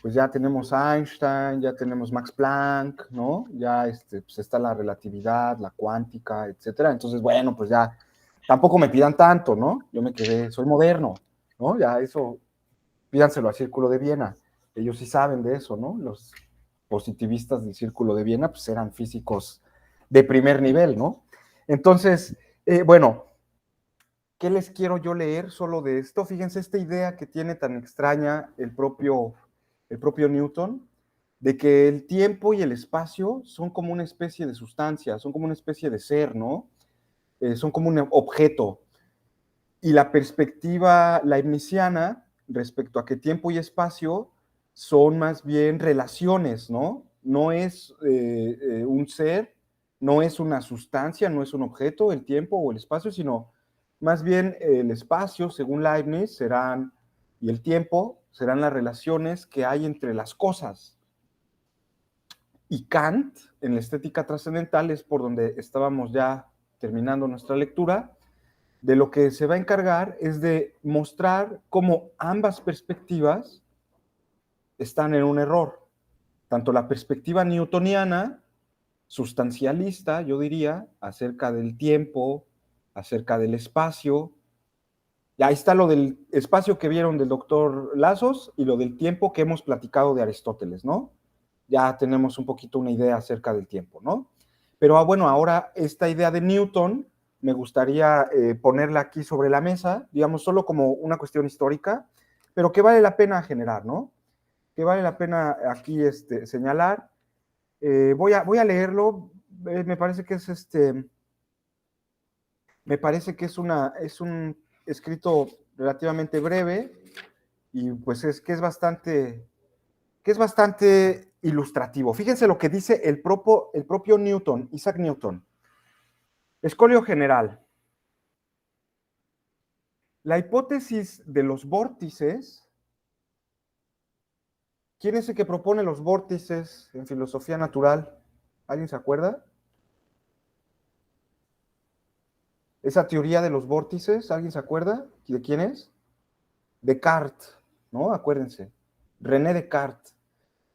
pues ya tenemos a Einstein, ya tenemos Max Planck, ¿no? Ya pues está la relatividad, la cuántica, etcétera. Entonces, bueno, pues ya tampoco me pidan tanto, ¿no? Yo me quedé, soy moderno, ¿no? Ya eso, pídanselo al Círculo de Viena. Ellos sí saben de eso, ¿no? Los positivistas del Círculo de Viena, pues eran físicos de primer nivel, ¿no? Entonces, bueno, ¿qué les quiero yo leer solo de esto? Fíjense esta idea que tiene tan extraña el propio Newton, de que el tiempo y el espacio son como una especie de sustancia, son como una especie de ser, ¿no? Son como un objeto. Y la perspectiva leibniziana respecto a que tiempo y espacio son más bien relaciones, ¿no? No es un ser, no es una sustancia, no es un objeto, el tiempo o el espacio, sino más bien el espacio, según Leibniz, serán, y el tiempo serán las relaciones que hay entre las cosas. Y Kant, en la estética trascendental, es por donde estábamos ya terminando nuestra lectura, de lo que se va a encargar es de mostrar cómo ambas perspectivas están en un error. Tanto la perspectiva newtoniana, sustancialista, yo diría, acerca del tiempo, acerca del espacio. Y ahí está lo del espacio que vieron del doctor Lazos y lo del tiempo que hemos platicado de Aristóteles, ¿no? Ya tenemos un poquito una idea acerca del tiempo, ¿no? Pero bueno, ahora esta idea de Newton me gustaría ponerla aquí sobre la mesa, digamos, solo como una cuestión histórica, pero que vale la pena generar, ¿no? Que vale la pena aquí señalar. Voy a leerlo, me parece que es me parece que es un escrito relativamente breve y pues es que es bastante ilustrativo. Fíjense lo que dice el propio Newton, Isaac Newton. Escolio general. La hipótesis de los vórtices, ¿quién es el que propone los vórtices en filosofía natural? ¿Alguien se acuerda? Esa teoría de los vórtices, ¿alguien se acuerda? ¿De quién es? Descartes, ¿no? Acuérdense. René Descartes.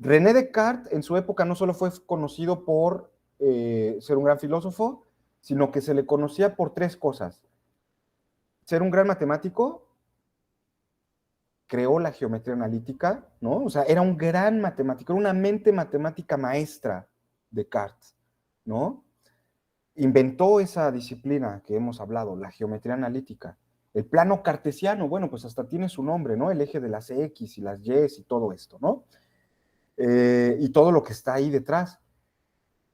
René Descartes en su época no solo fue conocido por ser un gran filósofo, sino que se le conocía por tres cosas. Ser un gran matemático, creó la geometría analítica, ¿no? O sea, era un gran matemático, era una mente matemática maestra, Descartes, ¿no? Inventó esa disciplina que hemos hablado, la geometría analítica. El plano cartesiano, bueno, pues hasta tiene su nombre, ¿no? El eje de las X y las Y y todo esto, ¿no? Y todo lo que está ahí detrás.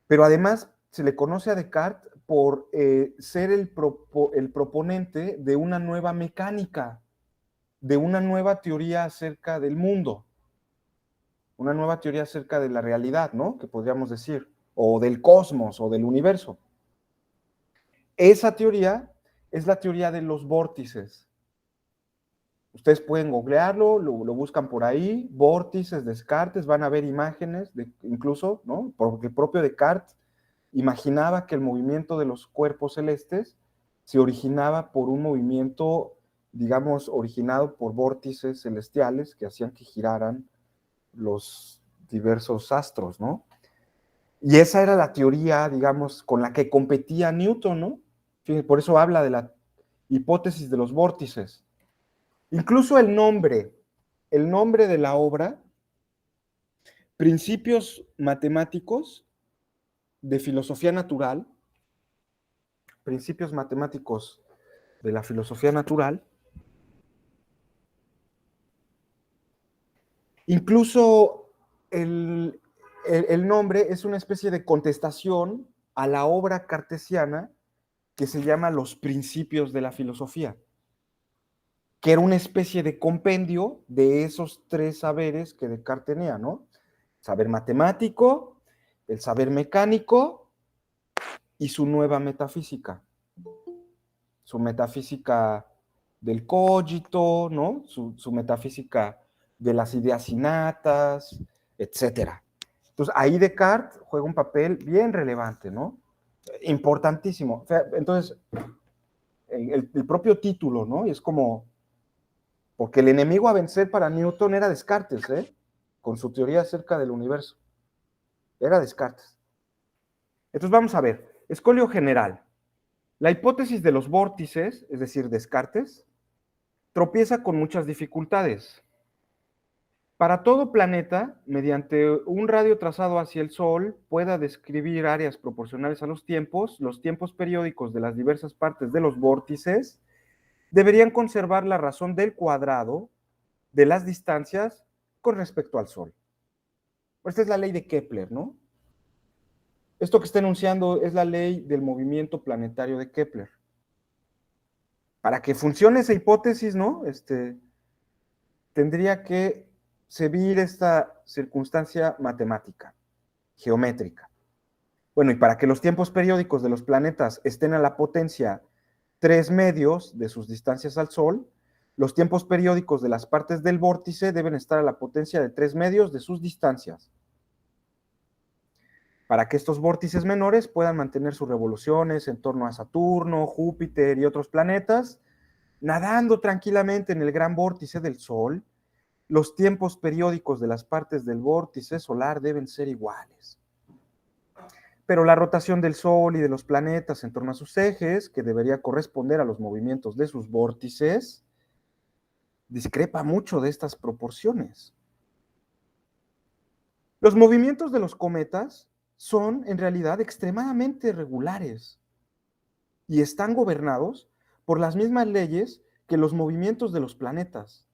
Pero además se le conoce a Descartes por ser el proponente de una nueva mecánica, de una nueva teoría acerca del mundo, una nueva teoría acerca de la realidad, ¿no? Que podríamos decir, o del cosmos, o del universo. Esa teoría es la teoría de los vórtices. Ustedes pueden googlearlo, lo buscan por ahí, vórtices, Descartes, van a ver imágenes, incluso, ¿no? Porque el propio Descartes imaginaba que el movimiento de los cuerpos celestes se originaba por un movimiento, digamos, originado por vórtices celestiales que hacían que giraran los diversos astros, ¿no? Y esa era la teoría, digamos, con la que competía Newton, ¿no? Por eso habla de la hipótesis de los vórtices. Incluso el nombre de la obra, Principios Matemáticos de Filosofía Natural, Principios Matemáticos de la Filosofía Natural, incluso el nombre es una especie de contestación a la obra cartesiana que se llama Los Principios de la Filosofía, que era una especie de compendio de esos tres saberes que Descartes tenía, ¿no? Saber matemático, el saber mecánico y su nueva metafísica. Su metafísica del cogito, ¿no? Su metafísica de las ideas innatas, etcétera. Entonces, ahí Descartes juega un papel bien relevante, ¿no? Importantísimo. O sea, entonces, el propio título, ¿no? Y es como, porque el enemigo a vencer para Newton era Descartes, ¿eh? con su teoría acerca del universo. Era Descartes. Entonces vamos a ver, escolio general. La hipótesis de los vórtices, es decir, Descartes, tropieza con muchas dificultades. Para todo planeta, mediante un radio trazado hacia el Sol, pueda describir áreas proporcionales a los tiempos periódicos de las diversas partes de los vórtices deberían conservar la razón del cuadrado de las distancias con respecto al Sol. Esta es la ley de Kepler, ¿no? Esto que está enunciando es la ley del movimiento planetario de Kepler. Para que funcione esa hipótesis, ¿no? Tendría que servir esta circunstancia matemática, geométrica. Bueno, y para que los tiempos periódicos de los planetas estén a la potencia 3/2 de sus distancias al Sol, los tiempos periódicos de las partes del vórtice deben estar a la potencia de 3/2 de sus distancias. Para que estos vórtices menores puedan mantener sus revoluciones en torno a Saturno, Júpiter y otros planetas, nadando tranquilamente en el gran vórtice del Sol, los tiempos periódicos de las partes del vórtice solar deben ser iguales. Pero la rotación del Sol y de los planetas en torno a sus ejes, que debería corresponder a los movimientos de sus vórtices, discrepa mucho de estas proporciones. Los movimientos de los cometas son en realidad extremadamente regulares y están gobernados por las mismas leyes que los movimientos de los planetas,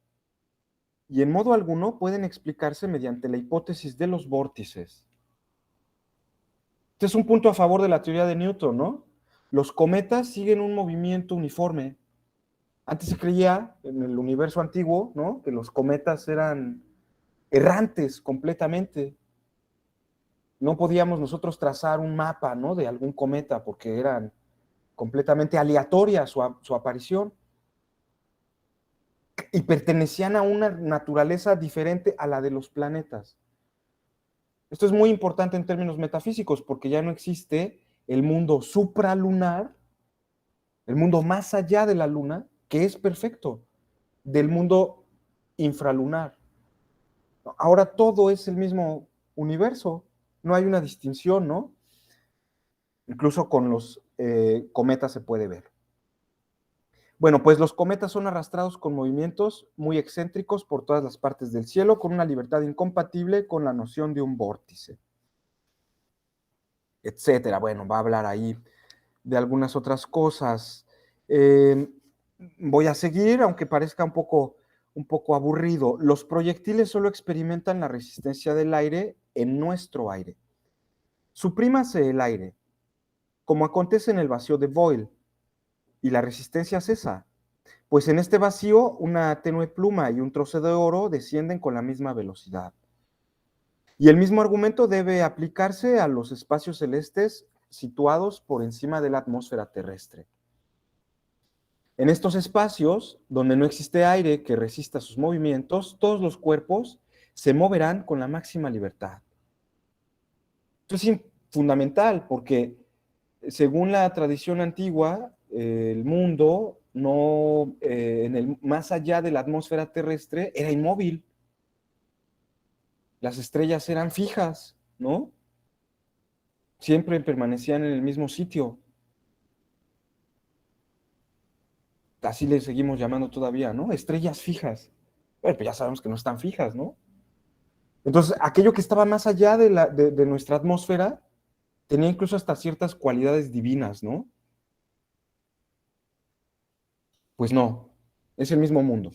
y en modo alguno pueden explicarse mediante la hipótesis de los vórtices. Este es un punto a favor de la teoría de Newton, ¿no? Los cometas siguen un movimiento uniforme. Antes se creía, en el universo antiguo, ¿no?, que los cometas eran errantes completamente. No podíamos nosotros trazar un mapa, ¿no?, de algún cometa porque eran completamente aleatoria su aparición y pertenecían a una naturaleza diferente a la de los planetas. Esto es muy importante en términos metafísicos porque ya no existe el mundo supralunar, el mundo más allá de la luna, que es perfecto, del mundo infralunar. Ahora todo es el mismo universo, no hay una distinción, ¿no? Incluso con los cometas se puede ver. Bueno, pues los cometas son arrastrados con movimientos muy excéntricos por todas las partes del cielo, con una libertad incompatible con la noción de un vórtice, etcétera. Bueno, va a hablar ahí de algunas otras cosas. Voy a seguir, aunque parezca un poco aburrido. Los proyectiles solo experimentan la resistencia del aire en nuestro aire. Suprímase el aire, como acontece en el vacío de Boyle, y la resistencia cesa, pues en este vacío una tenue pluma y un trozo de oro descienden con la misma velocidad. Y el mismo argumento debe aplicarse a los espacios celestes situados por encima de la atmósfera terrestre. En estos espacios, donde no existe aire que resista sus movimientos, todos los cuerpos se moverán con la máxima libertad. Esto es fundamental porque, según la tradición antigua, el mundo más allá de la atmósfera terrestre era inmóvil. Las estrellas eran fijas, ¿no? Siempre permanecían en el mismo sitio. Así le seguimos llamando todavía, ¿no? Estrellas fijas. Bueno, pues ya sabemos que no están fijas, ¿no? Entonces, aquello que estaba más allá de nuestra atmósfera tenía incluso hasta ciertas cualidades divinas, ¿no? Pues no, es el mismo mundo.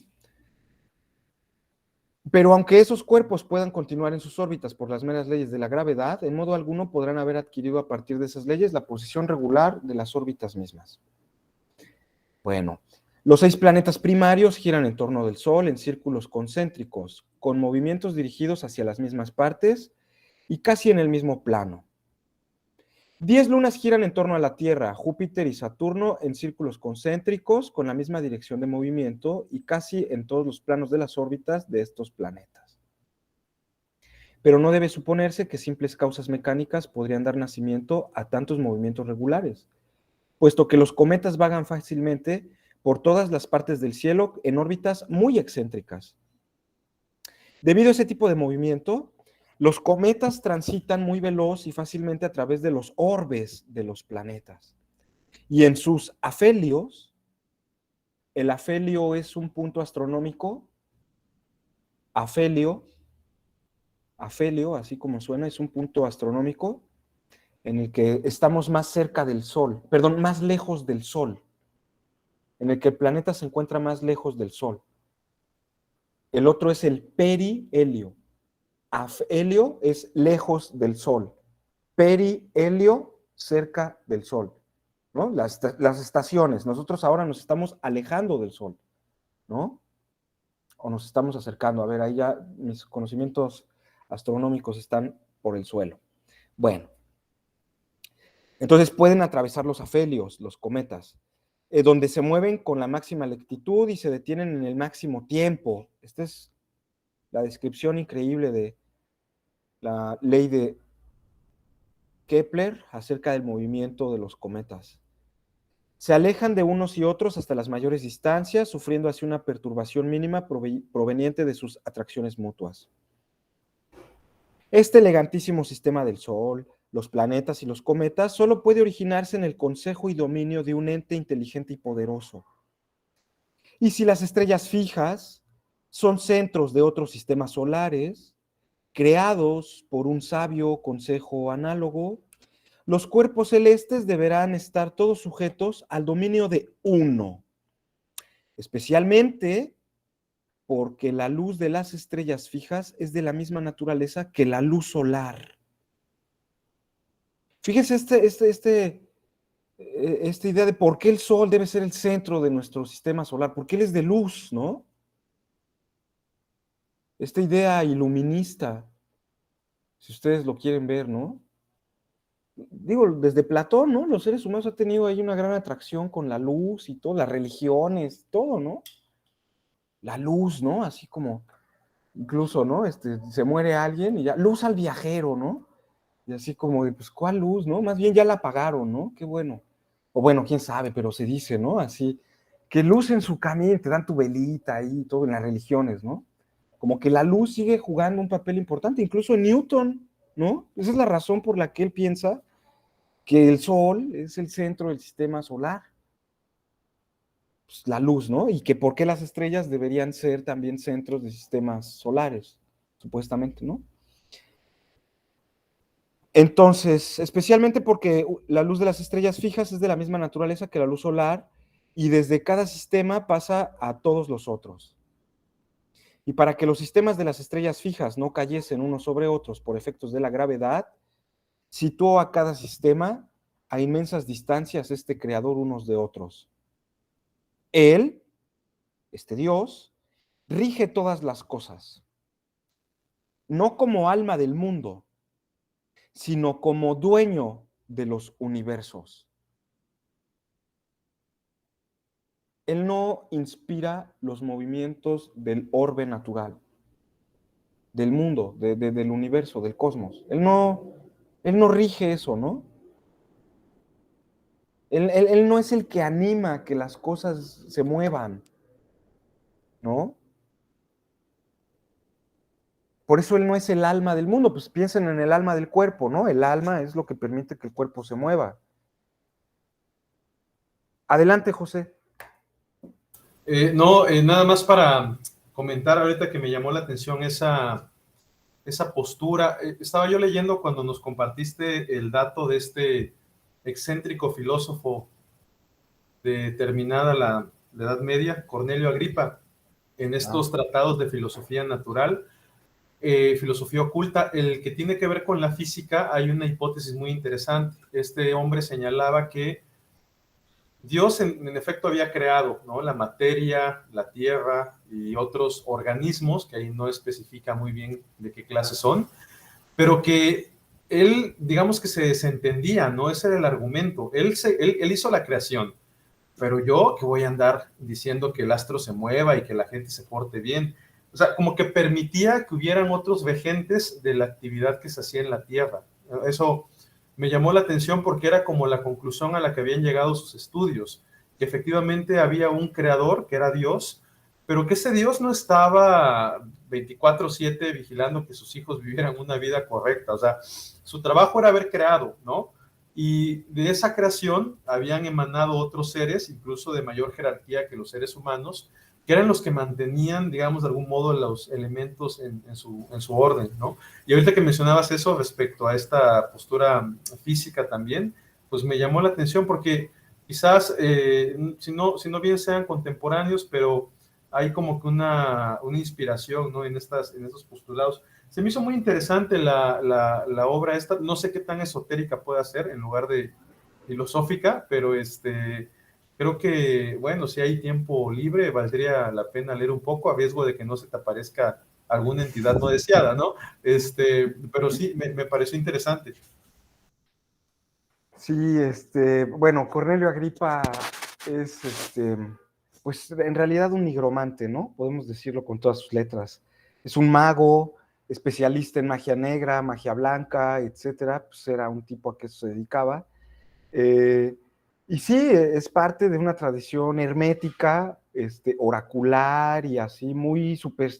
Pero aunque esos cuerpos puedan continuar en sus órbitas por las meras leyes de la gravedad, en modo alguno podrán haber adquirido a partir de esas leyes la posición regular de las órbitas mismas. Bueno, los 6 planetas primarios giran en torno del Sol en círculos concéntricos, con movimientos dirigidos hacia las mismas partes y casi en el mismo plano. 10 lunas giran en torno a la Tierra, Júpiter y Saturno en círculos concéntricos con la misma dirección de movimiento y casi en todos los planos de las órbitas de estos planetas. Pero no debe suponerse que simples causas mecánicas podrían dar nacimiento a tantos movimientos regulares, puesto que los cometas vagan fácilmente por todas las partes del cielo en órbitas muy excéntricas. Debido a ese tipo de movimiento, los cometas transitan muy veloz y fácilmente a través de los orbes de los planetas. Y en sus afelios, el afelio es un punto astronómico, afelio, así como suena, es un punto astronómico en el que estamos más cerca del Sol, perdón, más lejos del Sol, en el que el planeta se encuentra más lejos del Sol. El otro es el perihelio. Afelio es lejos del Sol. Perihelio, cerca del Sol. ¿No? Las estaciones. Nosotros ahora nos estamos alejando del Sol, ¿no? O nos estamos acercando. A ver, ahí ya mis conocimientos astronómicos están por el suelo. Bueno, entonces pueden atravesar los afelios, los cometas, donde se mueven con la máxima lentitud y se detienen en el máximo tiempo. Esta es la descripción increíble de la ley de Kepler acerca del movimiento de los cometas. Se alejan de unos y otros hasta las mayores distancias, sufriendo así una perturbación mínima proveniente de sus atracciones mutuas. Este elegantísimo sistema del Sol, los planetas y los cometas solo puede originarse en el consejo y dominio de un ente inteligente y poderoso. Y si las estrellas fijas son centros de otros sistemas solares, creados por un sabio consejo análogo, los cuerpos celestes deberán estar todos sujetos al dominio de uno, especialmente porque la luz de las estrellas fijas es de la misma naturaleza que la luz solar. Fíjense esta idea de por qué el Sol debe ser el centro de nuestro sistema solar, porque él es de luz, ¿no? Esta idea iluminista, si ustedes lo quieren ver, ¿no? Digo, desde Platón, ¿no? Los seres humanos han tenido ahí una gran atracción con la luz y todo, las religiones, todo, ¿no? La luz, ¿no? Así como, incluso, ¿no? Se muere alguien y ya, luz al viajero, ¿no? Y así como de, pues, ¿cuál luz, no? Más bien ya la apagaron, ¿no? Qué bueno. O bueno, quién sabe, pero se dice, ¿no? Así, que luz en su camino, te dan tu velita ahí, todo en las religiones, ¿no? Como que la luz sigue jugando un papel importante, incluso en Newton, ¿no? Esa es la razón por la que él piensa que el Sol es el centro del sistema solar. Pues, la luz, ¿no? Y que por qué las estrellas deberían ser también centros de sistemas solares, supuestamente, ¿no? Entonces, especialmente porque la luz de las estrellas fijas es de la misma naturaleza que la luz solar y desde cada sistema pasa a todos los otros. Y para que los sistemas de las estrellas fijas no cayesen unos sobre otros por efectos de la gravedad, situó a cada sistema a inmensas distancias creador unos de otros. Él, Dios, rige todas las cosas, no como alma del mundo, sino como dueño de los universos. Él no inspira los movimientos del orbe natural, del mundo, del universo, del cosmos. Él no rige eso, ¿no? Él no es el que anima que las cosas se muevan, ¿no? Por eso él no es el alma del mundo, pues piensen en el alma del cuerpo, ¿no? El alma es lo que permite que el cuerpo se mueva. Adelante, José. No, nada más para comentar ahorita que me llamó la atención esa postura. Estaba yo leyendo cuando nos compartiste el dato de este excéntrico filósofo de terminada la Edad Media, Cornelio Agripa, en estos tratados de filosofía natural, filosofía oculta, el que tiene que ver con la física. Hay una hipótesis muy interesante. Este hombre señalaba que Dios en efecto había creado, ¿no?, la materia, la tierra y otros organismos, que ahí no especifica muy bien de qué clase son, pero que él, digamos que se desentendía, ¿no? Ese era el argumento. Él hizo la creación, pero yo que voy a andar diciendo que el astro se mueva y que la gente se porte bien. O sea, como que permitía que hubieran otros regentes de la actividad que se hacía en la tierra. Eso me llamó la atención porque era como la conclusión a la que habían llegado sus estudios, que efectivamente había un creador, que era Dios, pero que ese Dios no estaba 24/7 vigilando que sus hijos vivieran una vida correcta. O sea, su trabajo era haber creado, ¿no? Y de esa creación habían emanado otros seres, incluso de mayor jerarquía que los seres humanos, que eran los que mantenían, digamos, de algún modo los elementos en su orden, ¿no? Y ahorita que mencionabas eso respecto a esta postura física también, pues me llamó la atención porque quizás, si no bien sean contemporáneos, pero hay como que una inspiración, ¿no? En estos postulados. Se me hizo muy interesante la obra esta, no sé qué tan esotérica puede ser en lugar de filosófica, pero creo que, bueno, si hay tiempo libre, valdría la pena leer un poco, a riesgo de que no se te aparezca alguna entidad no deseada, ¿no? Pero sí, me pareció interesante. Sí, bueno, Cornelio Agripa es, pues en realidad un nigromante, ¿no? Podemos decirlo con todas sus letras. Es un mago, especialista en magia negra, magia blanca, etcétera. Pues era un tipo a que eso se dedicaba. Eh, y sí, es parte de una tradición hermética, oracular y así muy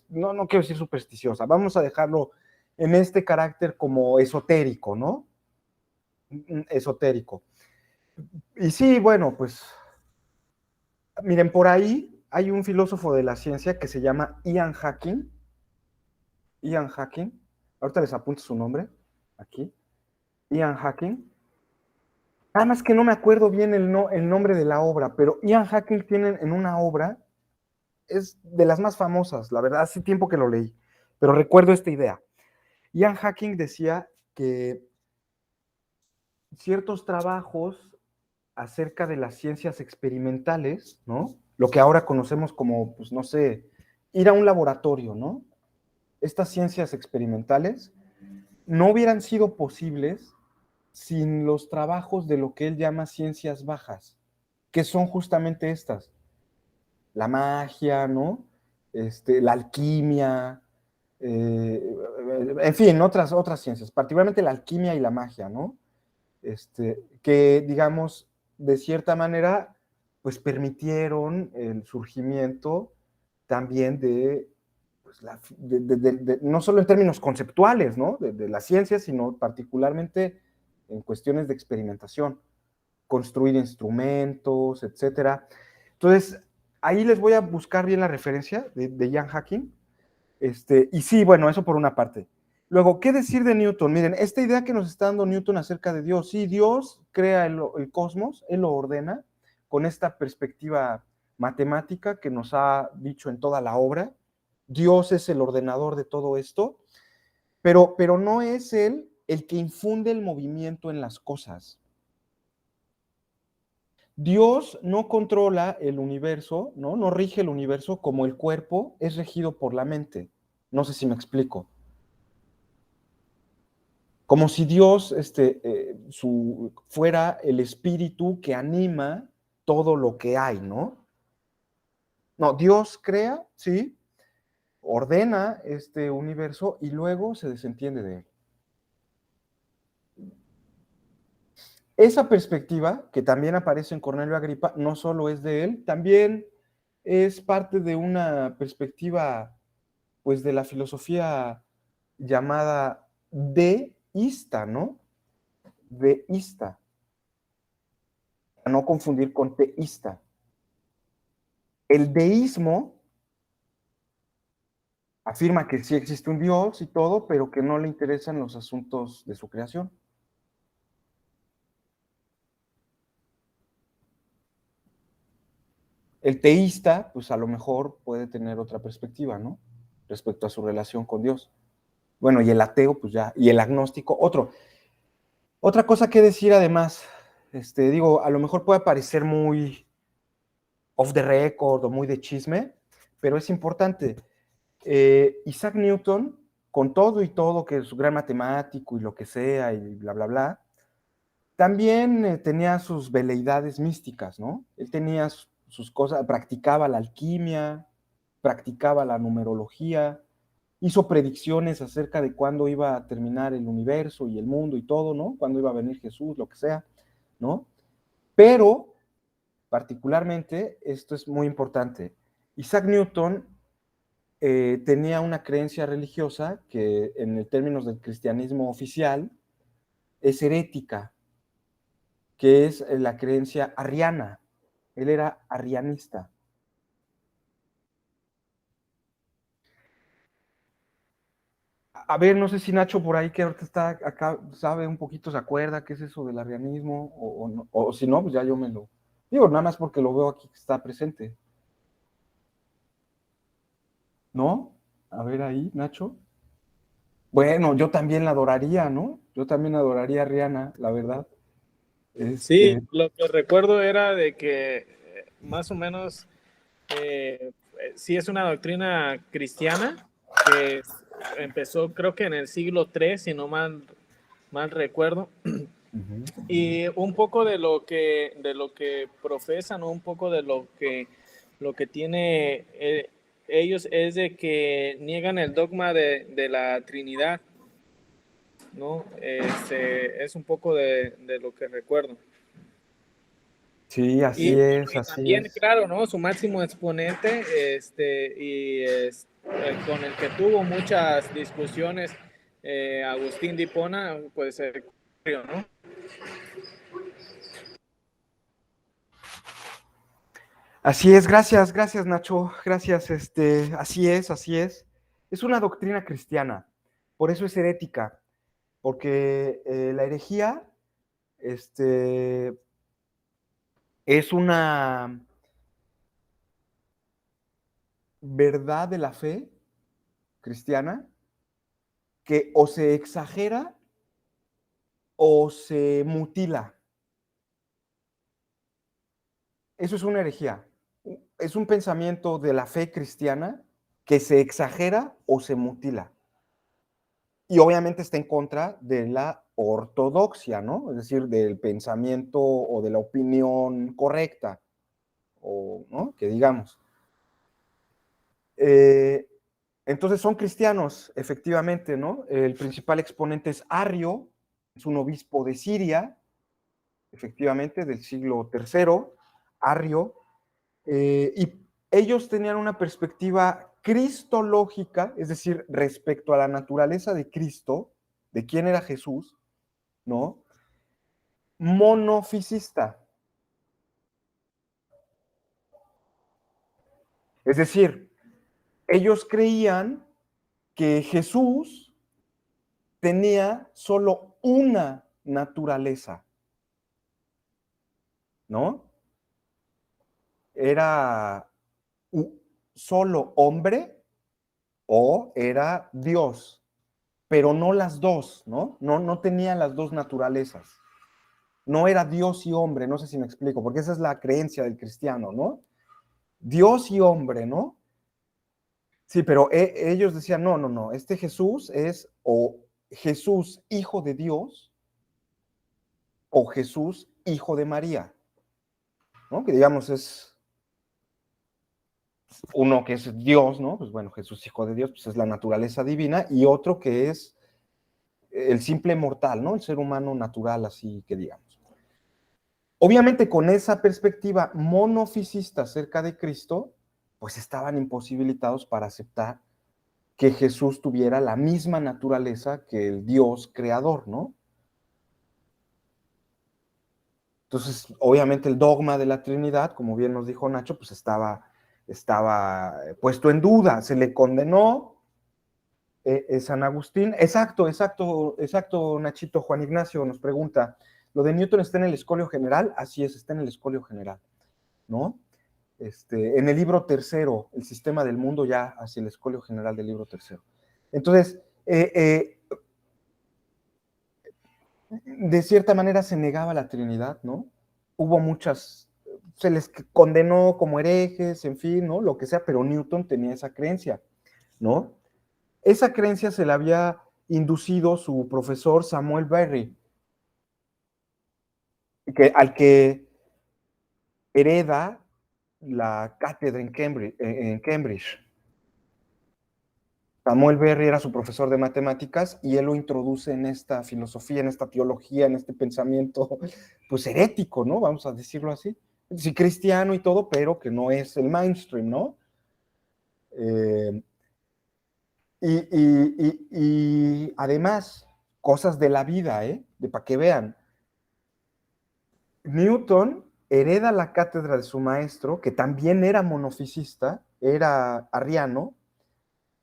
no quiero decir supersticiosa. Vamos a dejarlo en este carácter como esotérico, ¿no? Esotérico. Y sí, bueno, pues miren, por ahí hay un filósofo de la ciencia que se llama Ian Hacking. Ian Hacking, ahorita les apunto su nombre, aquí. Ian Hacking. Nada más que no me acuerdo bien el nombre de la obra, pero Ian Hacking tiene en una obra, es de las más famosas, la verdad, hace tiempo que lo leí, pero recuerdo esta idea. Ian Hacking decía que ciertos trabajos acerca de las ciencias experimentales, ¿no? Lo que ahora conocemos como, pues no sé, ir a un laboratorio, ¿no? Estas ciencias experimentales no hubieran sido posibles sin los trabajos de lo que él llama ciencias bajas, que son justamente estas, la magia, ¿no? La alquimia, en fin, otras ciencias, particularmente la alquimia y la magia, ¿no? Que digamos, de cierta manera, pues permitieron el surgimiento también de, pues, no solo en términos conceptuales, ¿no? De la ciencia, sino particularmente en cuestiones de experimentación, construir instrumentos, etcétera. Entonces, ahí les voy a buscar bien la referencia de Ian Hacking. Y sí, bueno, eso por una parte. Luego, ¿qué decir de Newton? Miren, esta idea que nos está dando Newton acerca de Dios, sí, Dios crea el cosmos, Él lo ordena con esta perspectiva matemática que nos ha dicho en toda la obra. Dios es el ordenador de todo esto, pero no es Él el que infunde el movimiento en las cosas. Dios no controla el universo, ¿no? No rige el universo como el cuerpo es regido por la mente. No sé si me explico. Como si Dios fuera el espíritu que anima todo lo que hay, ¿no? No, Dios crea, sí, ordena este universo y luego se desentiende de él. Esa perspectiva, que también aparece en Cornelio Agripa, no solo es de él, también es parte de una perspectiva, pues, de la filosofía llamada deísta, ¿no? Deísta, a no confundir con teísta. El deísmo afirma que sí existe un Dios y todo, pero que no le interesan los asuntos de su creación. El teísta, pues a lo mejor puede tener otra perspectiva, ¿no? Respecto a su relación con Dios. Bueno, y el ateo, pues ya, y el agnóstico, otro. Otra cosa que decir además, digo, a lo mejor puede parecer muy off the record o muy de chisme, pero es importante. Isaac Newton, con todo y todo, que es un gran matemático y lo que sea, y bla, bla, bla, también tenía sus veleidades místicas, ¿no? Él tenía sus cosas, practicaba la alquimia, practicaba la numerología, hizo predicciones acerca de cuándo iba a terminar el universo y el mundo y todo, ¿no? Cuándo iba a venir Jesús, lo que sea, ¿no? Pero, particularmente, esto es muy importante, Isaac Newton tenía una creencia religiosa que en términos del cristianismo oficial es herética, que es la creencia arriana. Él era arrianista. A ver, no sé si Nacho por ahí que ahorita está acá, sabe un poquito, se acuerda qué es eso del arrianismo, no, o si no, pues ya yo me lo digo, nada más porque lo veo aquí que está presente. ¿No? A ver ahí, Nacho. Bueno, yo también la adoraría, ¿no? Yo también adoraría a Rihanna, la verdad. Sí, lo que recuerdo era de que más o menos sí es una doctrina cristiana que empezó creo que en el siglo III, si no mal recuerdo. Uh-huh. Y un poco de lo que profesan, un poco de lo que tiene ellos es de que niegan el dogma de la Trinidad, ¿no? Es un poco de lo que recuerdo. Sí, así Y, es, y así también, es. claro, ¿no? Su máximo exponente, con el que tuvo muchas discusiones, Agustín de Hipona, pues, ¿no? Así es, gracias, gracias Nacho, gracias, así es, así es. Es una doctrina cristiana, por eso es herética, porque la herejía, es una verdad de la fe cristiana que o se exagera o se mutila. Eso es una herejía. Es un pensamiento de la fe cristiana que se exagera o se mutila. Y obviamente está en contra de la ortodoxia, ¿no? Es decir, del pensamiento o de la opinión correcta, o, ¿no? Que digamos. Entonces son cristianos, efectivamente, ¿no? El principal exponente es Arrio, es un obispo de Siria, efectivamente, del siglo III, Arrio, y ellos tenían una perspectiva cristológica, es decir, respecto a la naturaleza de Cristo, de quién era Jesús, ¿no? Monofisista. Es decir, ellos creían que Jesús tenía solo una naturaleza, ¿no? Era solo hombre o era Dios, pero no las dos, ¿no? No tenía las dos naturalezas. No era Dios y hombre, no sé si me explico, porque esa es la creencia del cristiano, ¿no? Dios y hombre, ¿no? Sí, pero ellos decían, no, este Jesús es o Jesús hijo de Dios o Jesús hijo de María, ¿no? Que digamos es uno que es Dios, ¿no? Pues bueno, Jesús hijo de Dios, pues es la naturaleza divina, y otro que es el simple mortal, ¿no? El ser humano natural, así que digamos. Obviamente con esa perspectiva monofisista acerca de Cristo, pues estaban imposibilitados para aceptar que Jesús tuviera la misma naturaleza que el Dios creador, ¿no? Entonces, obviamente el dogma de la Trinidad, como bien nos dijo Nacho, pues estaba puesto en duda, se le condenó San Agustín. Exacto, Nachito. Juan Ignacio nos pregunta, ¿lo de Newton está en el Escolio General? Así es, está en el Escolio General, ¿no? En el libro tercero, el sistema del mundo, ya hacia el Escolio General del libro tercero. Entonces, de cierta manera se negaba la Trinidad, ¿no? Hubo muchas, se les condenó como herejes, en fin, ¿no? Lo que sea, pero Newton tenía esa creencia, ¿no? Esa creencia se la había inducido su profesor Samuel Berry, al que hereda la cátedra en Cambridge. Samuel Berry era su profesor de matemáticas y él lo introduce en esta filosofía, en esta teología, en este pensamiento, pues herético, ¿no? Vamos a decirlo así. Sí, cristiano y todo, pero que no es el mainstream, ¿no? Y además, cosas de la vida, para que vean. Newton hereda la cátedra de su maestro, que también era monofisista, era arriano,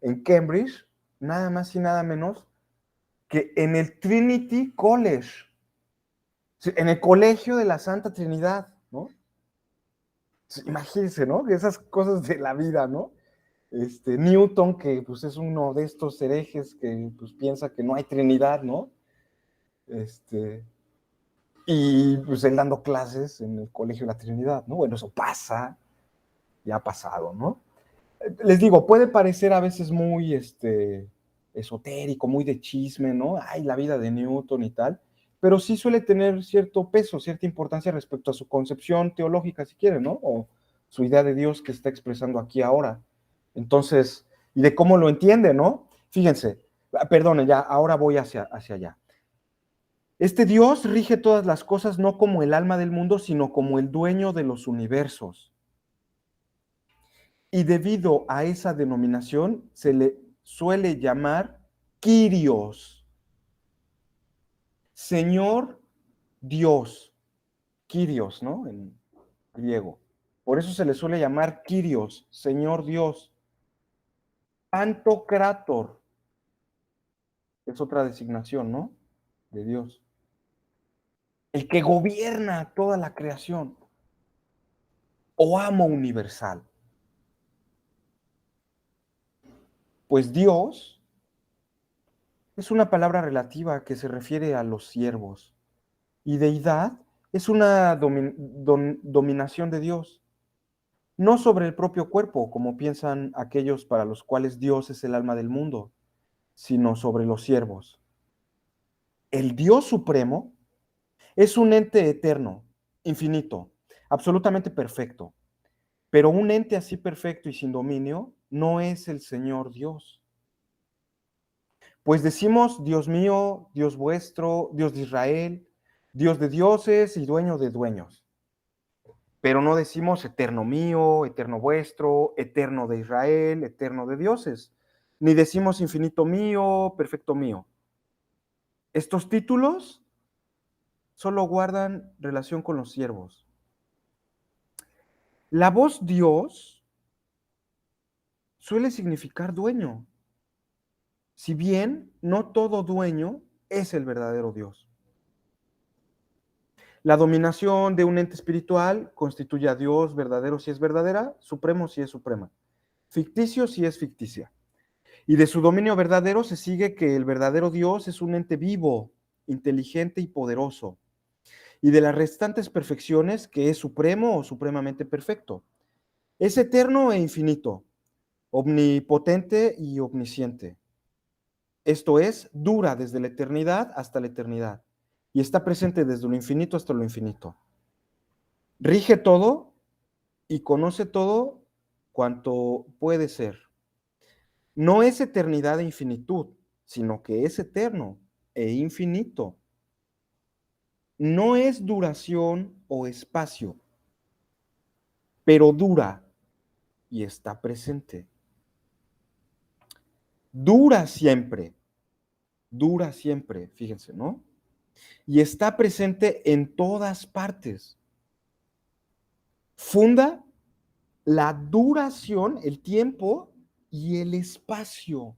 en Cambridge, nada más y nada menos que en el Trinity College, en el colegio de la Santa Trinidad, ¿no? Imagínense, ¿no? Esas cosas de la vida, ¿no? Newton, que pues es uno de estos herejes que pues piensa que no hay Trinidad, ¿no? Y pues él dando clases en el colegio de la Trinidad, ¿no? Bueno, eso pasa, ya ha pasado, ¿no? Les digo, puede parecer a veces muy esotérico, muy de chisme, ¿no? Ay, la vida de Newton y tal, pero sí suele tener cierto peso, cierta importancia respecto a su concepción teológica, si quieren, ¿no? O su idea de Dios que está expresando aquí ahora. Entonces, y de cómo lo entiende, ¿no? Fíjense, perdonen, ya, ahora voy hacia allá. Este Dios rige todas las cosas no como el alma del mundo, sino como el dueño de los universos. Y debido a esa denominación se le suele llamar Kyrios, Señor Dios, Kyrios, ¿no? En griego. Por eso se le suele llamar Kyrios, Señor Dios. Pantocrator, es otra designación, ¿no? De Dios. El que gobierna toda la creación. O amo universal. Pues Dios es una palabra relativa que se refiere a los siervos. Y deidad es una dominación de Dios, no sobre el propio cuerpo, como piensan aquellos para los cuales Dios es el alma del mundo, sino sobre los siervos. El Dios supremo es un ente eterno, infinito, absolutamente perfecto, pero un ente así perfecto y sin dominio no es el Señor Dios. Pues decimos, Dios mío, Dios vuestro, Dios de Israel, Dios de dioses y dueño de dueños. Pero no decimos eterno mío, eterno vuestro, eterno de Israel, eterno de dioses. Ni decimos infinito mío, perfecto mío. Estos títulos solo guardan relación con los siervos. La voz Dios suele significar dueño, si bien no todo dueño es el verdadero Dios. La dominación de un ente espiritual constituye a Dios verdadero si es verdadera, supremo si es suprema, ficticio si es ficticia. Y de su dominio verdadero se sigue que el verdadero Dios es un ente vivo, inteligente y poderoso. Y de las restantes perfecciones que es supremo o supremamente perfecto. Es eterno e infinito, omnipotente y omnisciente. Esto es, dura desde la eternidad hasta la eternidad. Y está presente desde lo infinito hasta lo infinito. Rige todo y conoce todo cuanto puede ser. No es eternidad e infinitud, sino que es eterno e infinito. No es duración o espacio, pero dura y está presente. Dura siempre, fíjense, ¿no? Y está presente en todas partes. Funda la duración, el tiempo y el espacio.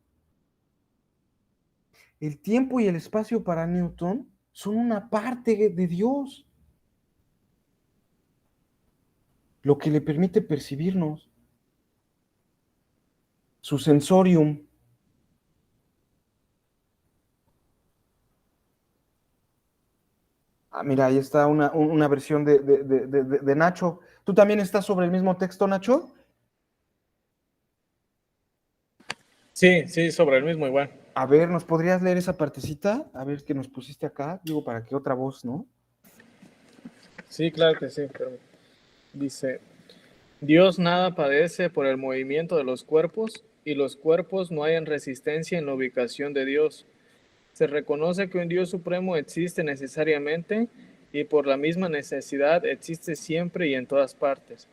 El tiempo y el espacio para Newton son una parte de Dios, lo que le permite percibirnos. Su sensorium. Mira, ahí está una versión de Nacho. ¿Tú también estás sobre el mismo texto, Nacho? Sí, sobre el mismo igual. A ver, ¿nos podrías leer esa partecita? A ver, que nos pusiste acá. Digo, para que otra voz, ¿no? Sí, claro que sí. Pero dice, Dios nada padece por el movimiento de los cuerpos y los cuerpos no hayan resistencia en la ubicación de Dios. Se reconoce que un Dios supremo existe necesariamente y por la misma necesidad existe siempre y en todas partes.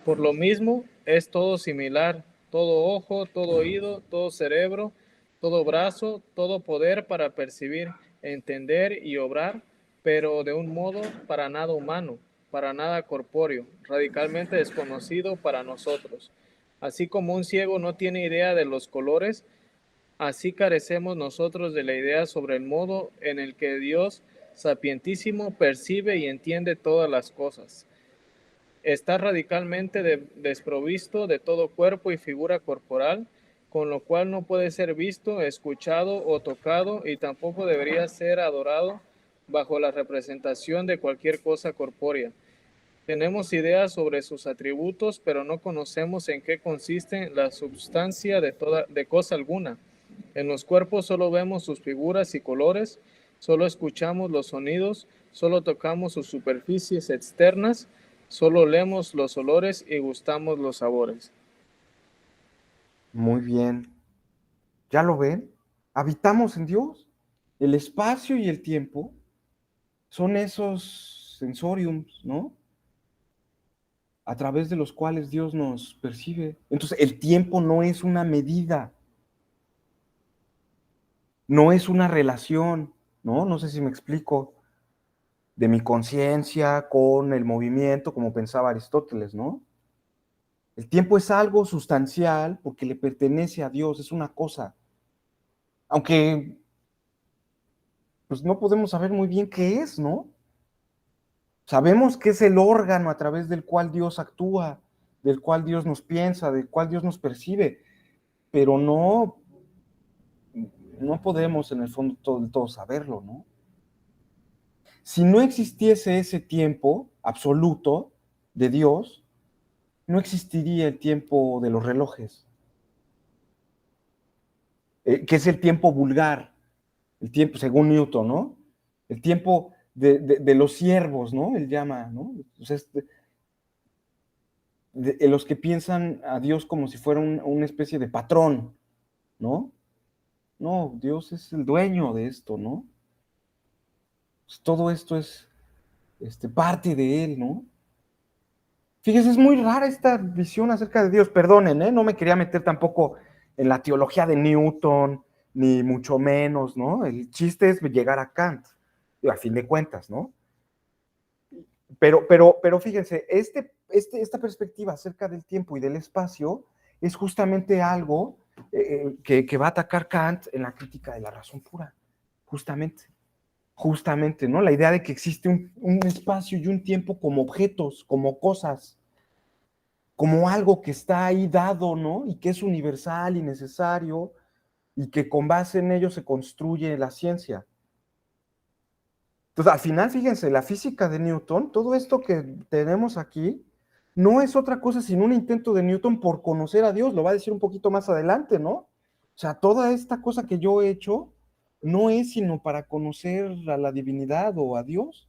Por lo mismo, es todo similar todo ojo, todo oído, todo cerebro, todo brazo, todo poder para percibir, entender y obrar, pero de un modo para nada humano, para nada corpóreo, radicalmente desconocido para nosotros. Así como un ciego no tiene idea de los colores, así carecemos nosotros de la idea sobre el modo en el que Dios, sapientísimo, percibe y entiende todas las cosas. Está radicalmente desprovisto de todo cuerpo y figura corporal, con lo cual no puede ser visto, escuchado o tocado, y tampoco debería ser adorado bajo la representación de cualquier cosa corpórea. Tenemos ideas sobre sus atributos, pero no conocemos en qué consiste la substancia de cosa alguna. En los cuerpos solo vemos sus figuras y colores, solo escuchamos los sonidos, solo tocamos sus superficies externas, solo olemos los olores y gustamos los sabores. Muy bien. ¿Ya lo ven? Habitamos en Dios. El espacio y el tiempo son esos sensoriums, ¿no? A través de los cuales Dios nos percibe. Entonces, el tiempo no es una medida, no es una relación, ¿no? No sé si me explico, de mi conciencia con el movimiento, como pensaba Aristóteles, ¿no? El tiempo es algo sustancial porque le pertenece a Dios, es una cosa. Aunque, pues no podemos saber muy bien qué es, ¿no? Sabemos que es el órgano a través del cual Dios actúa, del cual Dios nos piensa, del cual Dios nos percibe, pero no podemos en el fondo todo saberlo, ¿no? Si no existiese ese tiempo absoluto de Dios, no existiría el tiempo de los relojes, que es el tiempo vulgar, el tiempo, según Newton, ¿no? El tiempo de los siervos, ¿no? Él llama, ¿no? O sea, de los que piensan a Dios como si fuera una especie de patrón, ¿no? No, Dios es el dueño de esto, ¿no? Pues todo esto es parte de Él, ¿no? Fíjese, es muy rara esta visión acerca de Dios. Perdonen, ¿eh? No me quería meter tampoco en la teología de Newton, ni mucho menos, ¿no? El chiste es llegar a Kant, a fin de cuentas, ¿no? Pero fíjense, esta perspectiva acerca del tiempo y del espacio es justamente algo que va a atacar Kant en la crítica de la razón pura, justamente, ¿no? La idea de que existe un espacio y un tiempo como objetos, como cosas, como algo que está ahí dado, ¿no? Y que es universal y necesario, y que con base en ello se construye la ciencia. Entonces, al final, fíjense, la física de Newton, todo esto que tenemos aquí, no es otra cosa sino un intento de Newton por conocer a Dios, lo va a decir un poquito más adelante, ¿no? O sea, toda esta cosa que yo he hecho no es sino para conocer a la divinidad o a Dios.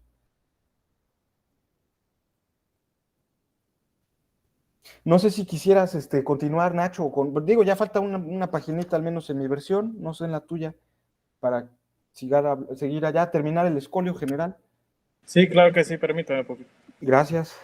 No sé si quisieras continuar, Nacho, digo, ya falta una paginita al menos en mi versión, no sé en la tuya, para seguir allá, terminar el escolio general. Sí, claro que sí, permítame un poquito. Gracias.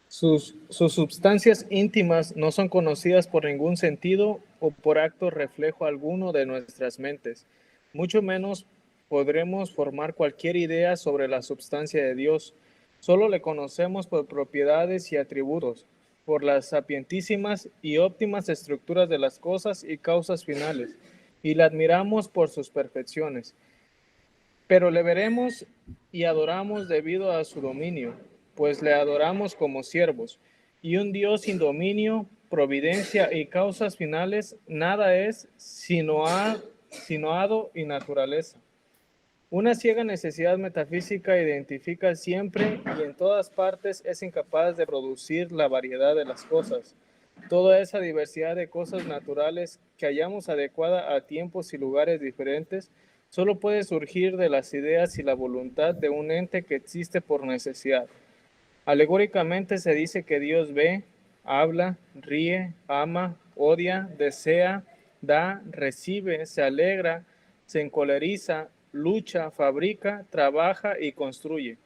Sus substancias íntimas no son conocidas por ningún sentido o por acto reflejo alguno de nuestras mentes. Mucho menos podremos formar cualquier idea sobre la substancia de Dios. Solo le conocemos por propiedades y atributos, por las sapientísimas y óptimas estructuras de las cosas y causas finales, y la admiramos por sus perfecciones. Pero le veremos y adoramos debido a su dominio, pues le adoramos como siervos. Y un Dios sin dominio, providencia y causas finales, nada es sino hado y naturaleza. Una ciega necesidad metafísica identifica siempre y en todas partes es incapaz de producir la variedad de las cosas. Toda esa diversidad de cosas naturales que hallamos adecuada a tiempos y lugares diferentes solo puede surgir de las ideas y la voluntad de un ente que existe por necesidad. Alegóricamente se dice que Dios ve, habla, ríe, ama, odia, desea, da, recibe, se alegra, se encoleriza, lucha, fabrica, trabaja y construye.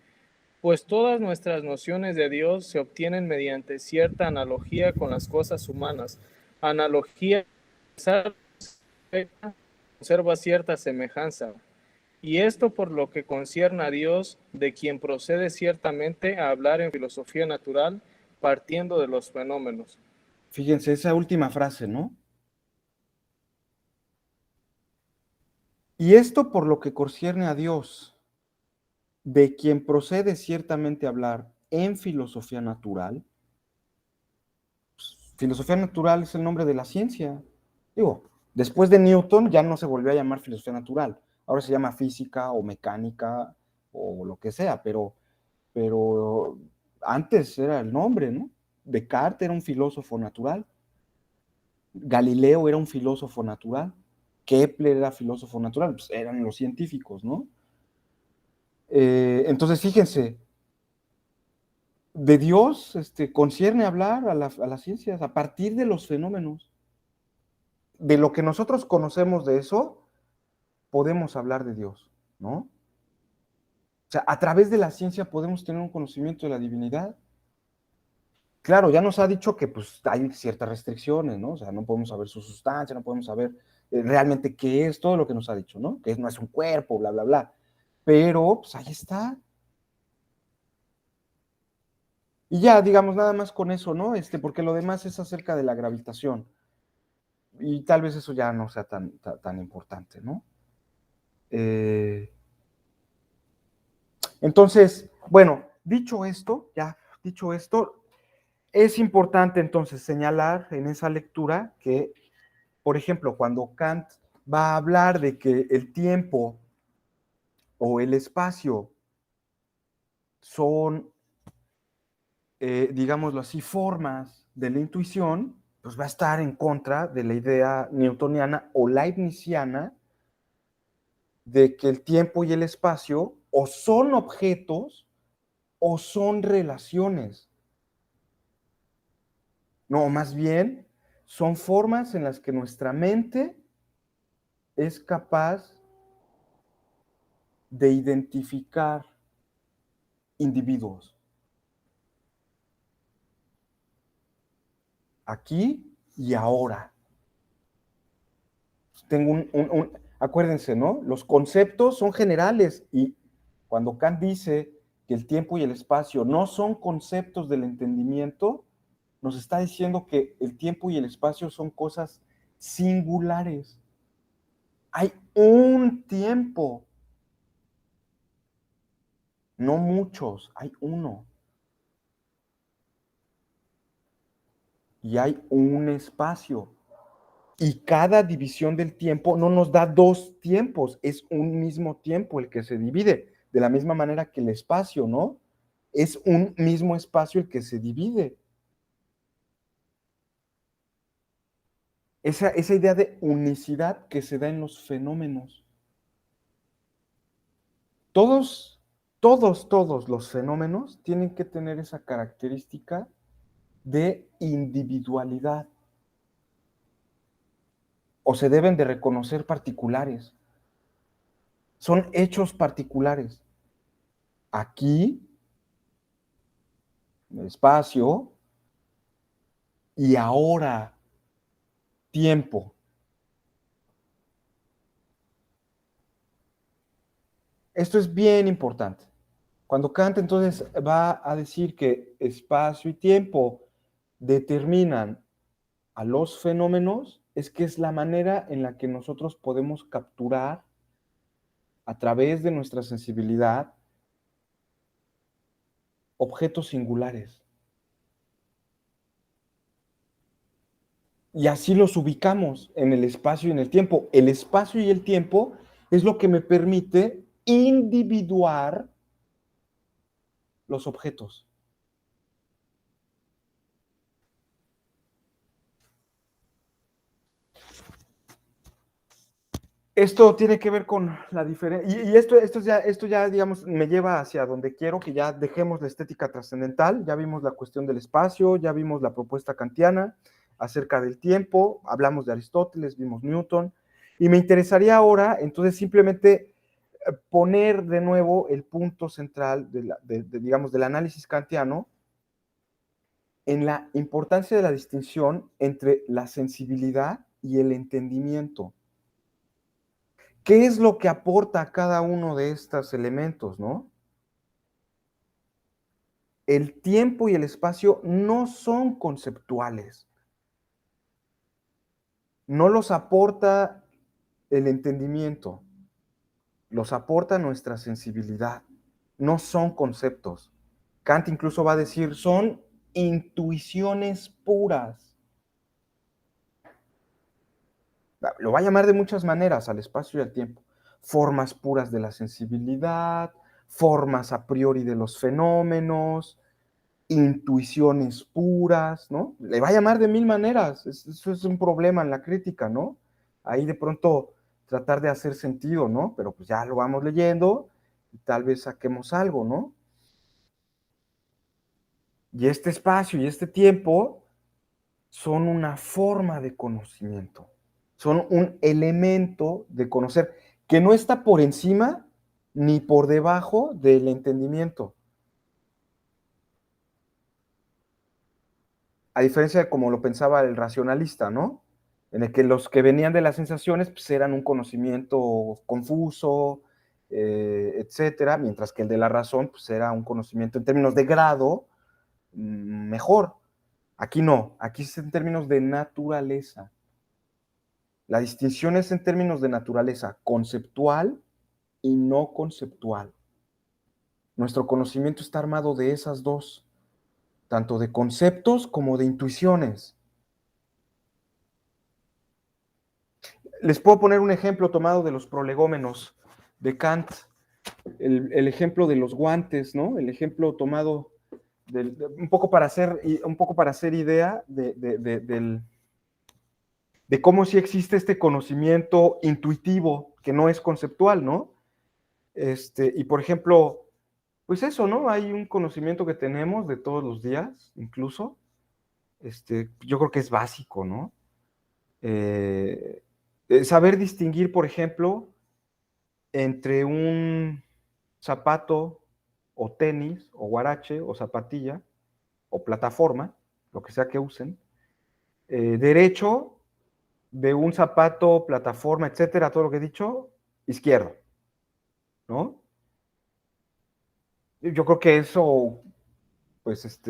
Pues todas nuestras nociones de Dios se obtienen mediante cierta analogía con las cosas humanas. Analogía conserva cierta semejanza. Y esto por lo que concierne a Dios, de quien procede ciertamente a hablar en filosofía natural, partiendo de los fenómenos. Fíjense, esa última frase, ¿no? Y esto por lo que concierne a Dios, de quien procede ciertamente a hablar en filosofía natural. Filosofía natural es el nombre de la ciencia. Digo, después de Newton ya no se volvió a llamar filosofía natural. Ahora se llama física o mecánica o lo que sea, pero antes era el nombre, ¿no? Descartes era un filósofo natural. Galileo era un filósofo natural. Kepler era filósofo natural. Pues eran los científicos, ¿no? Entonces, fíjense, de Dios concierne hablar a las ciencias a partir de los fenómenos. De lo que nosotros conocemos de eso, podemos hablar de Dios, ¿no? O sea, a través de la ciencia podemos tener un conocimiento de la divinidad. Claro, ya nos ha dicho que pues hay ciertas restricciones, ¿no? O sea, no podemos saber su sustancia, no podemos saber realmente qué es, todo lo que nos ha dicho, ¿no? Que no es un cuerpo, bla, bla, bla. Pero, pues ahí está. Y ya, digamos, nada más con eso, ¿no? Porque lo demás es acerca de la gravitación. Y tal vez eso ya no sea tan importante, ¿no? Entonces, bueno, dicho esto, es importante entonces señalar en esa lectura que, por ejemplo, cuando Kant va a hablar de que el tiempo o el espacio son, digámoslo así, formas de la intuición, pues va a estar en contra de la idea newtoniana o leibniziana de que el tiempo y el espacio o son objetos o son relaciones. No, más bien son formas en las que nuestra mente es capaz de identificar individuos. Aquí y ahora. Tengo acuérdense, ¿no? Los conceptos son generales y cuando Kant dice que el tiempo y el espacio no son conceptos del entendimiento, nos está diciendo que el tiempo y el espacio son cosas singulares. Hay un tiempo, no muchos, hay uno. Y hay un espacio. Y cada división del tiempo no nos da dos tiempos, es un mismo tiempo el que se divide, de la misma manera que el espacio, ¿no? Es un mismo espacio el que se divide. Esa idea de unicidad que se da en los fenómenos. Todos los fenómenos tienen que tener esa característica de individualidad. O se deben de reconocer particulares. Son hechos particulares. Aquí, en el espacio, y ahora, tiempo. Esto es bien importante. Cuando Kant entonces va a decir que espacio y tiempo determinan a los fenómenos, es que es la manera en la que nosotros podemos capturar a través de nuestra sensibilidad objetos singulares. Y así los ubicamos en el espacio y en el tiempo. El espacio y el tiempo es lo que me permite individuar los objetos. Esto tiene que ver con la diferencia, y esto ya, digamos, me lleva hacia donde quiero que ya dejemos la estética trascendental. Ya vimos la cuestión del espacio, ya vimos la propuesta kantiana acerca del tiempo, hablamos de Aristóteles, vimos Newton, y me interesaría ahora, entonces, simplemente poner de nuevo el punto central digamos, del análisis kantiano en la importancia de la distinción entre la sensibilidad y el entendimiento. ¿Qué es lo que aporta a cada uno de estos elementos, no? El tiempo y el espacio no son conceptuales. No los aporta el entendimiento, los aporta nuestra sensibilidad. No son conceptos. Kant incluso va a decir, son intuiciones puras. Lo va a llamar de muchas maneras al espacio y al tiempo. Formas puras de la sensibilidad, formas a priori de los fenómenos, intuiciones puras, ¿no? Le va a llamar de mil maneras. Eso es un problema en la crítica, ¿no? Ahí de pronto tratar de hacer sentido, ¿no? Pero pues ya lo vamos leyendo y tal vez saquemos algo, ¿no? Y este espacio y este tiempo son una forma de conocimiento, son un elemento de conocer que no está por encima ni por debajo del entendimiento. A diferencia de como lo pensaba el racionalista, ¿no? En el que los que venían de las sensaciones pues, eran un conocimiento confuso, etcétera, mientras que el de la razón pues, era un conocimiento en términos de grado mejor. Aquí no, aquí es en términos de naturaleza. La distinción es en términos de naturaleza conceptual y no conceptual. Nuestro conocimiento está armado de esas dos, tanto de conceptos como de intuiciones. Les puedo poner un ejemplo tomado de los prolegómenos de Kant, el ejemplo de los guantes, ¿no? El ejemplo tomado un poco para hacer idea de cómo sí existe este conocimiento intuitivo que no es conceptual, ¿no? Y por ejemplo, pues eso, ¿no? Hay un conocimiento que tenemos de todos los días, incluso, yo creo que es básico, ¿no? Saber distinguir, por ejemplo, entre un zapato o tenis o guarache o zapatilla o plataforma, lo que sea que usen, derecho de un zapato, plataforma, etcétera, todo lo que he dicho, izquierdo, ¿no? Yo creo que eso, pues,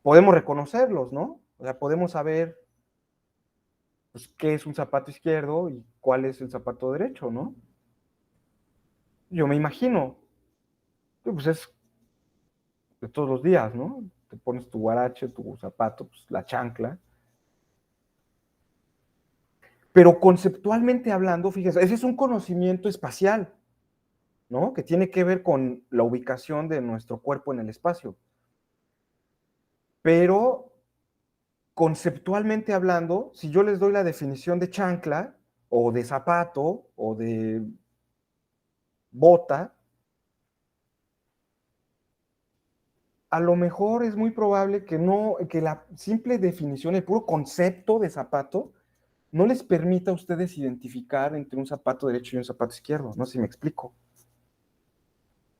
podemos reconocerlos, ¿no? O sea, podemos saber pues, qué es un zapato izquierdo y cuál es el zapato derecho, ¿no? Yo me imagino, pues es de todos los días, ¿no? Te pones tu guarache, tu zapato, pues, la chancla. Pero conceptualmente hablando, fíjese, ese es un conocimiento espacial, ¿no? Que tiene que ver con la ubicación de nuestro cuerpo en el espacio. Pero conceptualmente hablando, si yo les doy la definición de chancla, o de zapato, o de bota, a lo mejor es muy probable que la simple definición, el puro concepto de zapato, no les permita a ustedes identificar entre un zapato derecho y un zapato izquierdo. No sé si me explico. O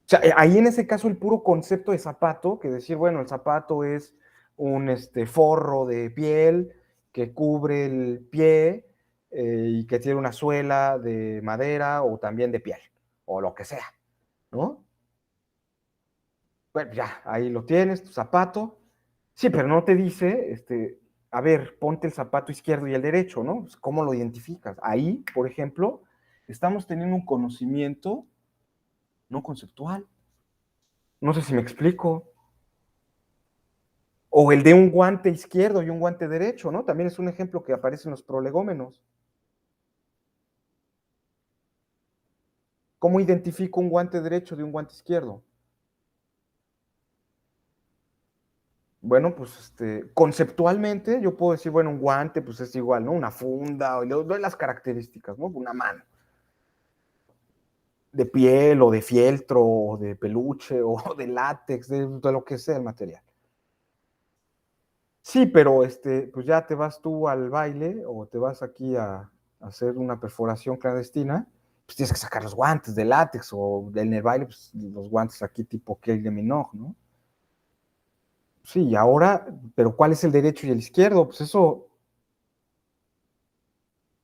sea, ahí en ese caso el puro concepto de zapato, que decir, bueno, el zapato es un forro de piel que cubre el pie y que tiene una suela de madera o también de piel, o lo que sea, ¿no? Bueno, ya, ahí lo tienes, tu zapato. Sí, pero no te dice, a ver, ponte el zapato izquierdo y el derecho, ¿no? Pues, ¿cómo lo identificas? Ahí, por ejemplo, estamos teniendo un conocimiento no conceptual. No sé si me explico. O el de un guante izquierdo y un guante derecho, ¿no? También es un ejemplo que aparece en los prolegómenos. ¿Cómo identifico un guante derecho de un guante izquierdo? Bueno, pues conceptualmente yo puedo decir, bueno, un guante pues es igual, ¿no? Una funda, o le doy las características, ¿no? Una mano. De piel, o de fieltro, o de peluche, o de látex, de lo que sea el material. Sí, pero pues ya te vas tú al baile, o te vas aquí a hacer una perforación clandestina, pues tienes que sacar los guantes de látex, o en el baile, pues los guantes aquí tipo Kylie Minogue, ¿no? Sí, y ahora, pero ¿cuál es el derecho y el izquierdo? Pues eso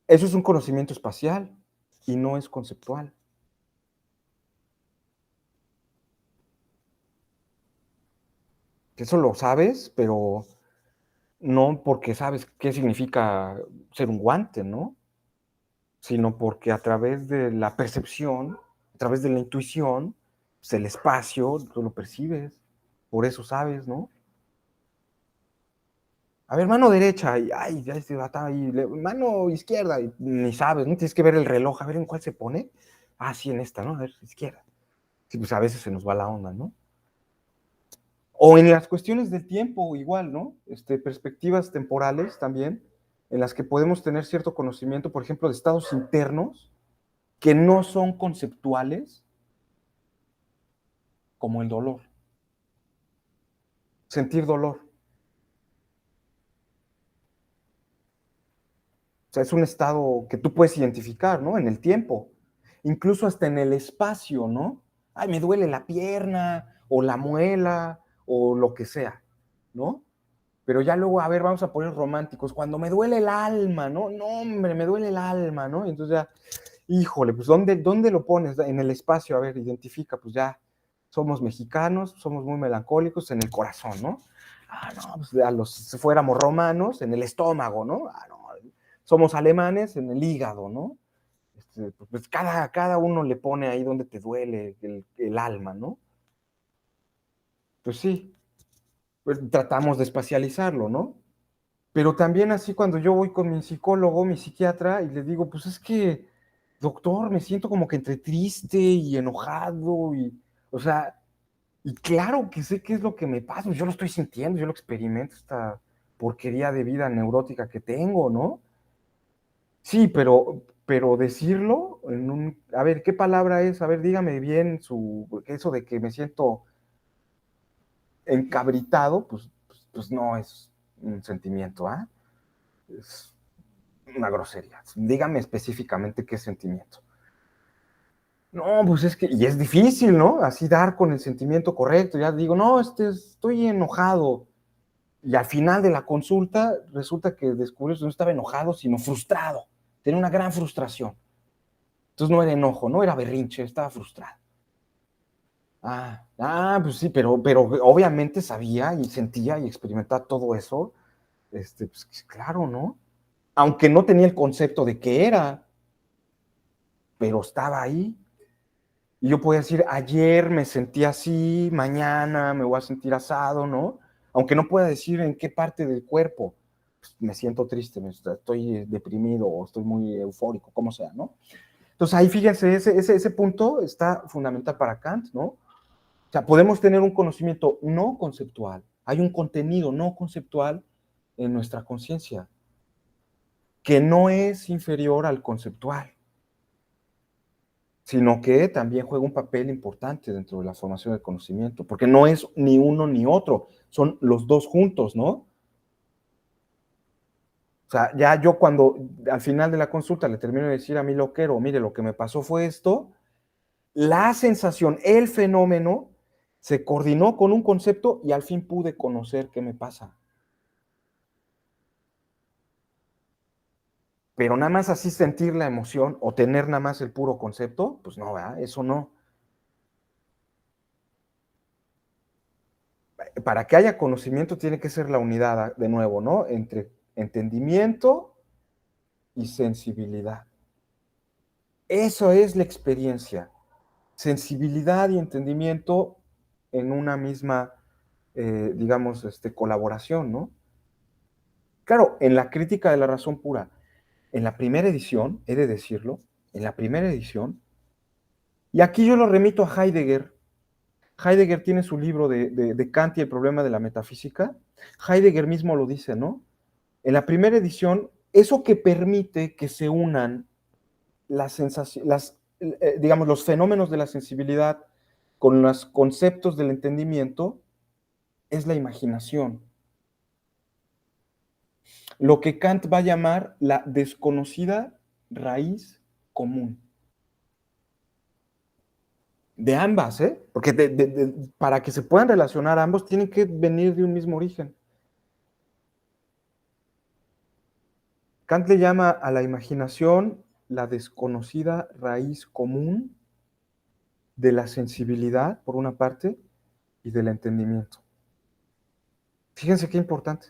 es un conocimiento espacial y no es conceptual. Eso lo sabes, pero no porque sabes qué significa ser un guante, ¿no? Sino porque a través de la percepción, a través de la intuición, pues el espacio, tú lo percibes, por eso sabes, ¿no? A ver, mano derecha, y ay, ya se va ahí, mano izquierda, y ni sabes, ¿no? Tienes que ver el reloj, a ver en cuál se pone. Ah, sí, en esta, ¿no? A ver, izquierda. Sí, pues a veces se nos va la onda, ¿no? O en las cuestiones del tiempo, igual, ¿no? Perspectivas temporales también, en las que podemos tener cierto conocimiento, por ejemplo, de estados internos que no son conceptuales, como el dolor. Sentir dolor. O sea, es un estado que tú puedes identificar, ¿no? En el tiempo, incluso hasta en el espacio, ¿no? Ay, me duele la pierna, o la muela, o lo que sea, ¿no? Pero ya luego, a ver, vamos a poner románticos, cuando me duele el alma, ¿no? No, hombre, me duele el alma, ¿no? Y entonces ya, híjole, pues ¿dónde lo pones? En el espacio, a ver, identifica, pues ya somos mexicanos, somos muy melancólicos en el corazón, ¿no? Ah, no, pues si fuéramos romanos, en el estómago, ¿no? Ah, no, somos alemanes en el hígado, ¿no? Pues cada uno le pone ahí donde te duele el alma, ¿no? Pues sí, pues tratamos de espacializarlo, ¿no? Pero también así cuando yo voy con mi psicólogo, mi psiquiatra, y le digo, pues es que, doctor, me siento como que entre triste y enojado, o sea, y claro que sé qué es lo que me pasa, yo lo estoy sintiendo, yo lo experimento, esta porquería de vida neurótica que tengo, ¿no? Sí, pero decirlo a ver, ¿qué palabra es? A ver, dígame bien eso de que me siento encabritado, pues no es un sentimiento, ¿ah? Es una grosería. Dígame específicamente qué sentimiento. No, pues es que, y es difícil, ¿no? Así dar con el sentimiento correcto. Ya digo, no, estoy enojado. Y al final de la consulta, resulta que descubrí que no estaba enojado, sino frustrado. Tenía una gran frustración. Entonces no era enojo, no era berrinche, estaba frustrado. Pues sí, pero obviamente sabía y sentía y experimentaba todo eso. Pues claro, ¿no? Aunque no tenía el concepto de qué era, pero estaba ahí. Y yo podía decir, ayer me sentí así, mañana me voy a sentir asado, ¿no? Aunque no pueda decir en qué parte del cuerpo. Pues, me siento triste, estoy deprimido o estoy muy eufórico, como sea, ¿no? Entonces ahí fíjense, ese punto está fundamental para Kant, ¿no? O sea, podemos tener un conocimiento no conceptual, hay un contenido no conceptual en nuestra conciencia, que no es inferior al conceptual, sino que también juega un papel importante dentro de la formación del conocimiento, porque no es ni uno ni otro, son los dos juntos, ¿no? O sea, ya yo cuando al final de la consulta le termino de decir a mi loquero, mire, lo que me pasó fue esto, la sensación, el fenómeno, se coordinó con un concepto y al fin pude conocer qué me pasa. Pero nada más así sentir la emoción o tener nada más el puro concepto, pues no, ¿verdad? Eso no. Para que haya conocimiento tiene que ser la unidad, de nuevo, ¿no? Entre entendimiento y sensibilidad. Eso es la experiencia. Sensibilidad y entendimiento en una misma, digamos, colaboración, ¿no? Claro, en la crítica de la razón pura, en la primera edición, he de decirlo, en la primera edición, y aquí yo lo remito a Heidegger. Heidegger tiene su libro de Kant y el problema de la metafísica. Heidegger mismo lo dice, ¿no? En la primera edición, eso que permite que se unan digamos, los fenómenos de la sensibilidad con los conceptos del entendimiento es la imaginación. Lo que Kant va a llamar la desconocida raíz común. De ambas, ¿eh? Porque para que se puedan relacionar ambos, tienen que venir de un mismo origen. Kant le llama a la imaginación la desconocida raíz común de la sensibilidad, por una parte, y del entendimiento. Fíjense qué importante,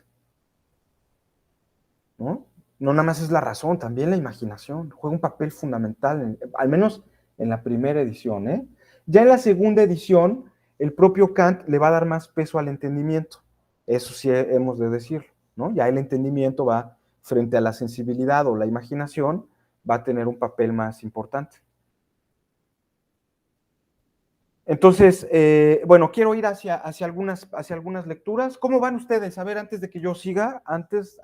¿no? No nada más es la razón, también la imaginación juega un papel fundamental, al menos en la primera edición, ¿eh? Ya en la segunda edición, el propio Kant le va a dar más peso al entendimiento. Eso sí hemos de decirlo, ¿no? Ya el entendimiento va frente a la sensibilidad o la imaginación, va a tener un papel más importante. Entonces, bueno, quiero ir hacia algunas lecturas. ¿Cómo van ustedes? A ver, antes de que yo siga, antes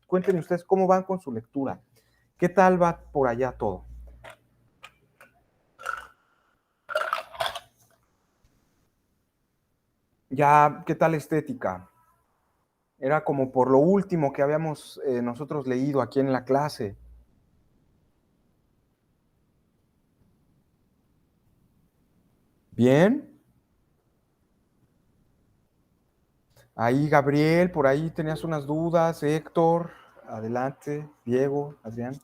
cuéntenme ustedes cómo van con su lectura. ¿Qué tal va por allá todo? Ya, ¿qué tal estética? Era como por lo último que habíamos nosotros leído aquí en la clase. ¿Bien? Ahí Gabriel, por ahí tenías unas dudas. Héctor, adelante. Diego, Adrián.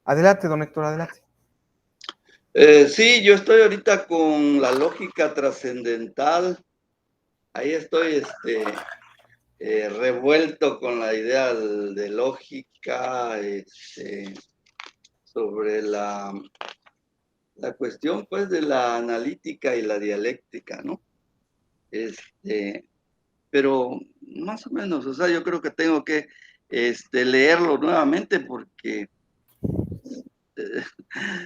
Adelante, don Héctor, adelante. Sí, yo estoy ahorita con la lógica trascendental. Ahí estoy revuelto con la idea de lógica sobre la cuestión pues de la analítica y la dialéctica, ¿no? Pero más o menos, o sea, yo creo que tengo que leerlo nuevamente porque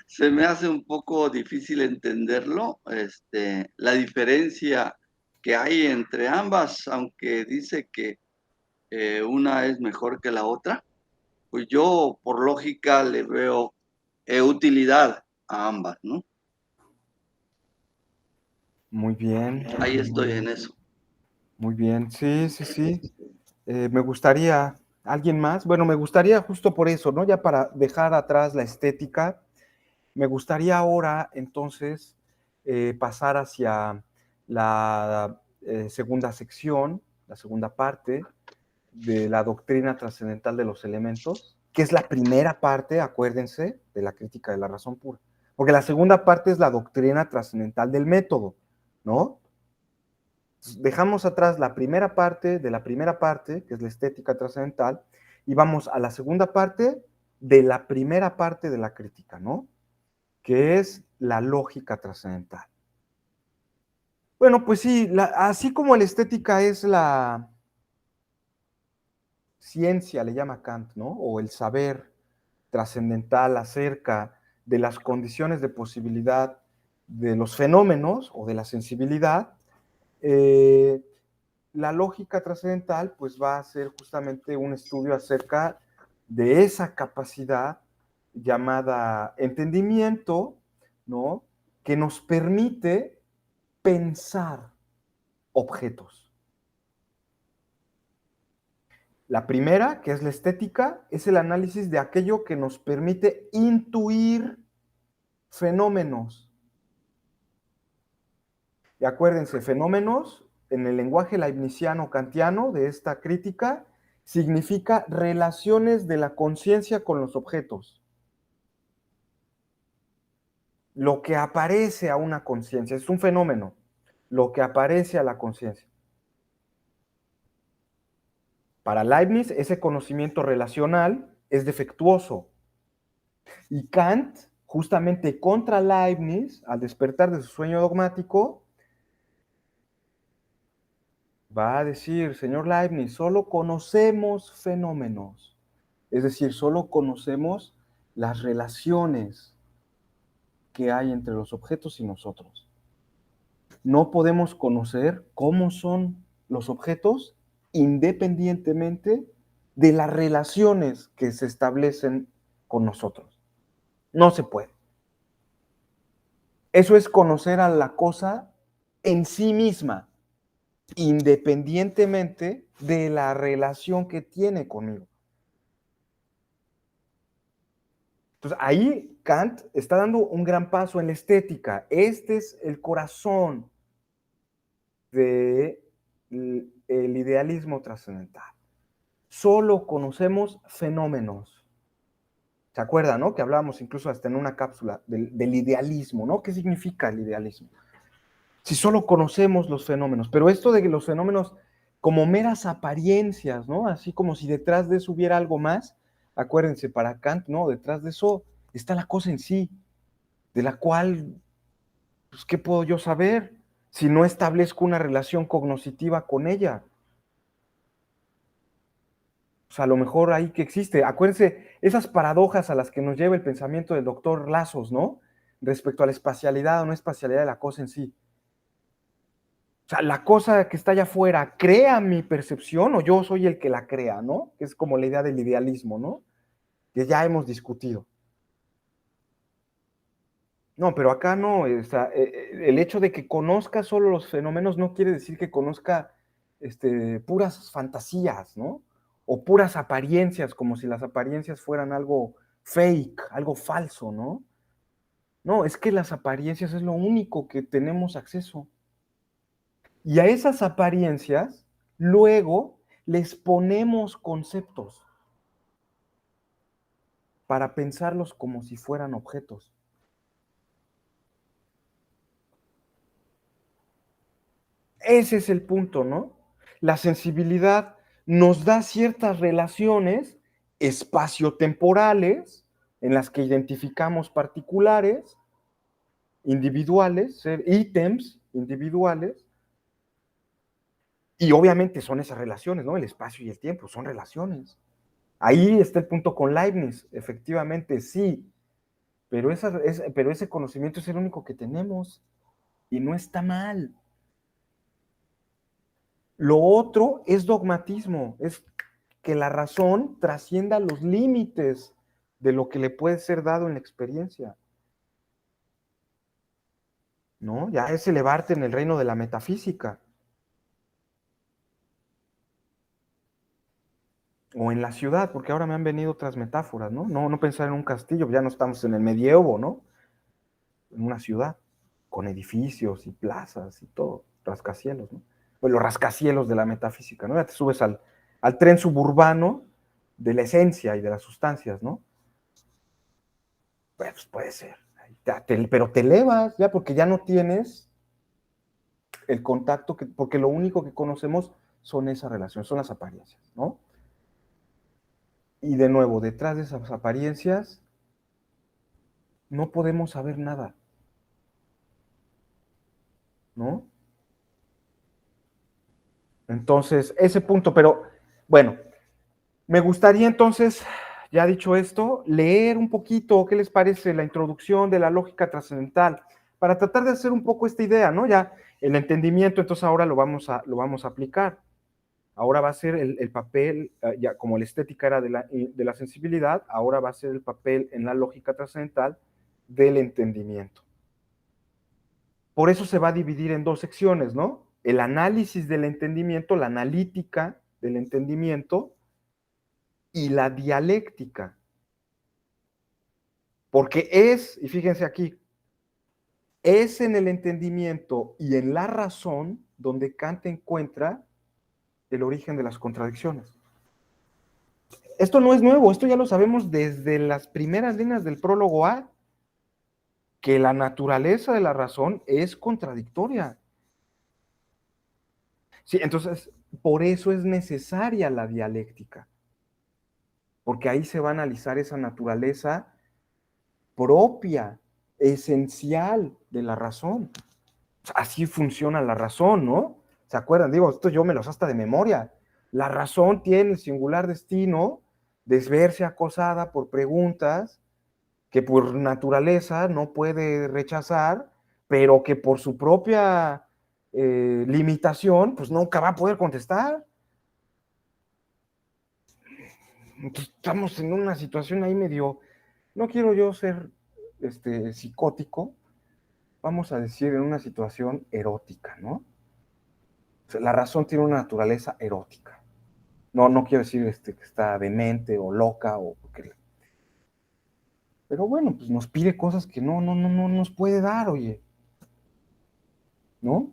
se me hace un poco difícil entenderlo, la diferencia que hay entre ambas, aunque dice que una es mejor que la otra, pues yo por lógica le veo utilidad a ambas, ¿no? Muy bien. Ahí estoy en eso. Muy bien, sí, sí, sí. Me gustaría, ¿alguien más? Bueno, me gustaría justo por eso, ¿no? Ya para dejar atrás la estética, me gustaría ahora entonces pasar hacia la segunda sección, la segunda parte de la doctrina trascendental de los elementos, que es la primera parte, acuérdense, de la crítica de la razón pura. Porque la segunda parte es la doctrina trascendental del método, ¿no? Dejamos atrás la primera parte de la primera parte, que es la estética trascendental, y vamos a la segunda parte de la primera parte de la crítica, ¿no? Que es la lógica trascendental. Bueno, pues sí, así como la estética es la ciencia, le llama Kant, ¿no? O el saber trascendental acerca de las condiciones de posibilidad de los fenómenos o de la sensibilidad, la lógica trascendental pues va a ser justamente un estudio acerca de esa capacidad llamada entendimiento, ¿no? Que nos permite pensar objetos. La primera, que es la estética, es el análisis de aquello que nos permite intuir fenómenos. Y acuérdense, fenómenos en el lenguaje leibniziano-kantiano de esta crítica significa relaciones de la conciencia con los objetos. Lo que aparece a una conciencia es un fenómeno, lo que aparece a la conciencia. Para Leibniz, ese conocimiento relacional es defectuoso. Y Kant, justamente contra Leibniz, al despertar de su sueño dogmático, va a decir, señor Leibniz, solo conocemos fenómenos, es decir, solo conocemos las relaciones que hay entre los objetos y nosotros. No podemos conocer cómo son los objetos independientemente de las relaciones que se establecen con nosotros. No se puede. Eso es conocer a la cosa en sí misma, independientemente de la relación que tiene conmigo. Entonces, ahí Kant está dando un gran paso en la estética. Este es el corazón del idealismo trascendental. Solo conocemos fenómenos. ¿Se acuerdan, no? Que hablábamos incluso hasta en una cápsula del idealismo, ¿no? ¿Qué significa el idealismo? Si solo conocemos los fenómenos, pero esto de que los fenómenos como meras apariencias, ¿no? Así como si detrás de eso hubiera algo más, acuérdense, para Kant, no, detrás de eso está la cosa en sí, de la cual, pues, ¿qué puedo yo saber si no establezco una relación cognoscitiva con ella? O sea, a lo mejor ahí que existe. Acuérdense, esas paradojas a las que nos lleva el pensamiento del doctor Lazos, ¿no? Respecto a la espacialidad o no espacialidad de la cosa en sí. O sea, la cosa que está allá afuera, ¿crea mi percepción o yo soy el que la crea, ¿no? Que es como la idea del idealismo, ¿no? Que ya hemos discutido. No, pero acá no, o sea, el hecho de que conozca solo los fenómenos no quiere decir que conozca puras fantasías, ¿no? O puras apariencias, como si las apariencias fueran algo fake, algo falso, ¿no? No, es que las apariencias es lo único que tenemos acceso. Y a esas apariencias, luego les ponemos conceptos para pensarlos como si fueran objetos. Ese es el punto, ¿no? La sensibilidad nos da ciertas relaciones espaciotemporales en las que identificamos particulares, individuales, ítems individuales, y obviamente son esas relaciones, ¿no? El espacio y el tiempo son relaciones. Ahí está el punto con Leibniz, efectivamente, sí, pero ese conocimiento es el único que tenemos y no está mal. Lo otro es dogmatismo, es que la razón trascienda los límites de lo que le puede ser dado en la experiencia, ¿no? Ya es elevarte en el reino de la metafísica. O en la ciudad, porque ahora me han venido otras metáforas, ¿no? No pensar en un castillo, ya no estamos en el medievo, ¿no? En una ciudad, con edificios y plazas y todo, rascacielos, ¿no? Pues los rascacielos de la metafísica, ¿no? Ya te subes al tren suburbano de la esencia y de las sustancias, ¿no? Pues puede ser, pero te elevas ya porque ya no tienes el contacto, porque lo único que conocemos son esas relaciones, son las apariencias, ¿no? Y de nuevo, detrás de esas apariencias no podemos saber nada, ¿no? Entonces, ese punto, pero bueno, me gustaría entonces, ya dicho esto, leer un poquito, ¿qué les parece? La introducción de la lógica trascendental, para tratar de hacer un poco esta idea, ¿no? Ya el entendimiento, entonces ahora lo vamos a aplicar. Ahora va a ser el papel, ya como la estética era de la sensibilidad, ahora va a ser el papel en la lógica trascendental del entendimiento. Por eso se va a dividir en dos secciones, ¿no? El análisis del entendimiento, la analítica del entendimiento y la dialéctica. Porque y fíjense aquí, es en el entendimiento y en la razón donde Kant encuentra el origen de las contradicciones. Esto no es nuevo, esto ya lo sabemos desde las primeras líneas del prólogo A, que la naturaleza de la razón es contradictoria. Sí, entonces, por eso es necesaria la dialéctica, porque ahí se va a analizar esa naturaleza propia, esencial de la razón. Así funciona la razón, ¿no? ¿Se acuerdan? Digo, esto yo me lo sé hasta de memoria. La razón tiene el singular destino de verse acosada por preguntas que por naturaleza no puede rechazar, pero que por su propia limitación, pues nunca va a poder contestar. Entonces, estamos en una situación ahí medio, no quiero yo ser psicótico, vamos a decir en una situación erótica, ¿no? O sea, la razón tiene una naturaleza erótica. No quiero decir que está demente o loca o porque pero bueno, pues nos pide cosas que no nos puede dar, oye, ¿no?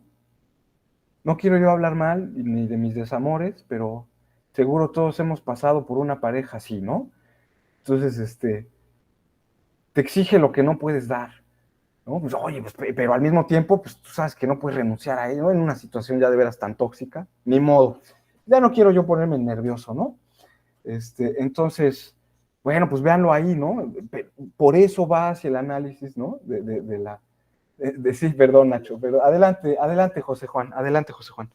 No quiero yo hablar mal ni de mis desamores, pero seguro todos hemos pasado por una pareja así, ¿no? Entonces, te exige lo que no puedes dar, ¿no? Pues, oye, pues, pero al mismo tiempo, pues tú sabes que no puedes renunciar a ello en una situación ya de veras tan tóxica, ni modo. Ya no quiero yo ponerme nervioso, ¿no? Entonces, bueno, pues véanlo ahí, ¿no? Por eso va hacia el análisis, ¿no? Sí, perdón, Nacho, pero adelante, José Juan, adelante, José Juan.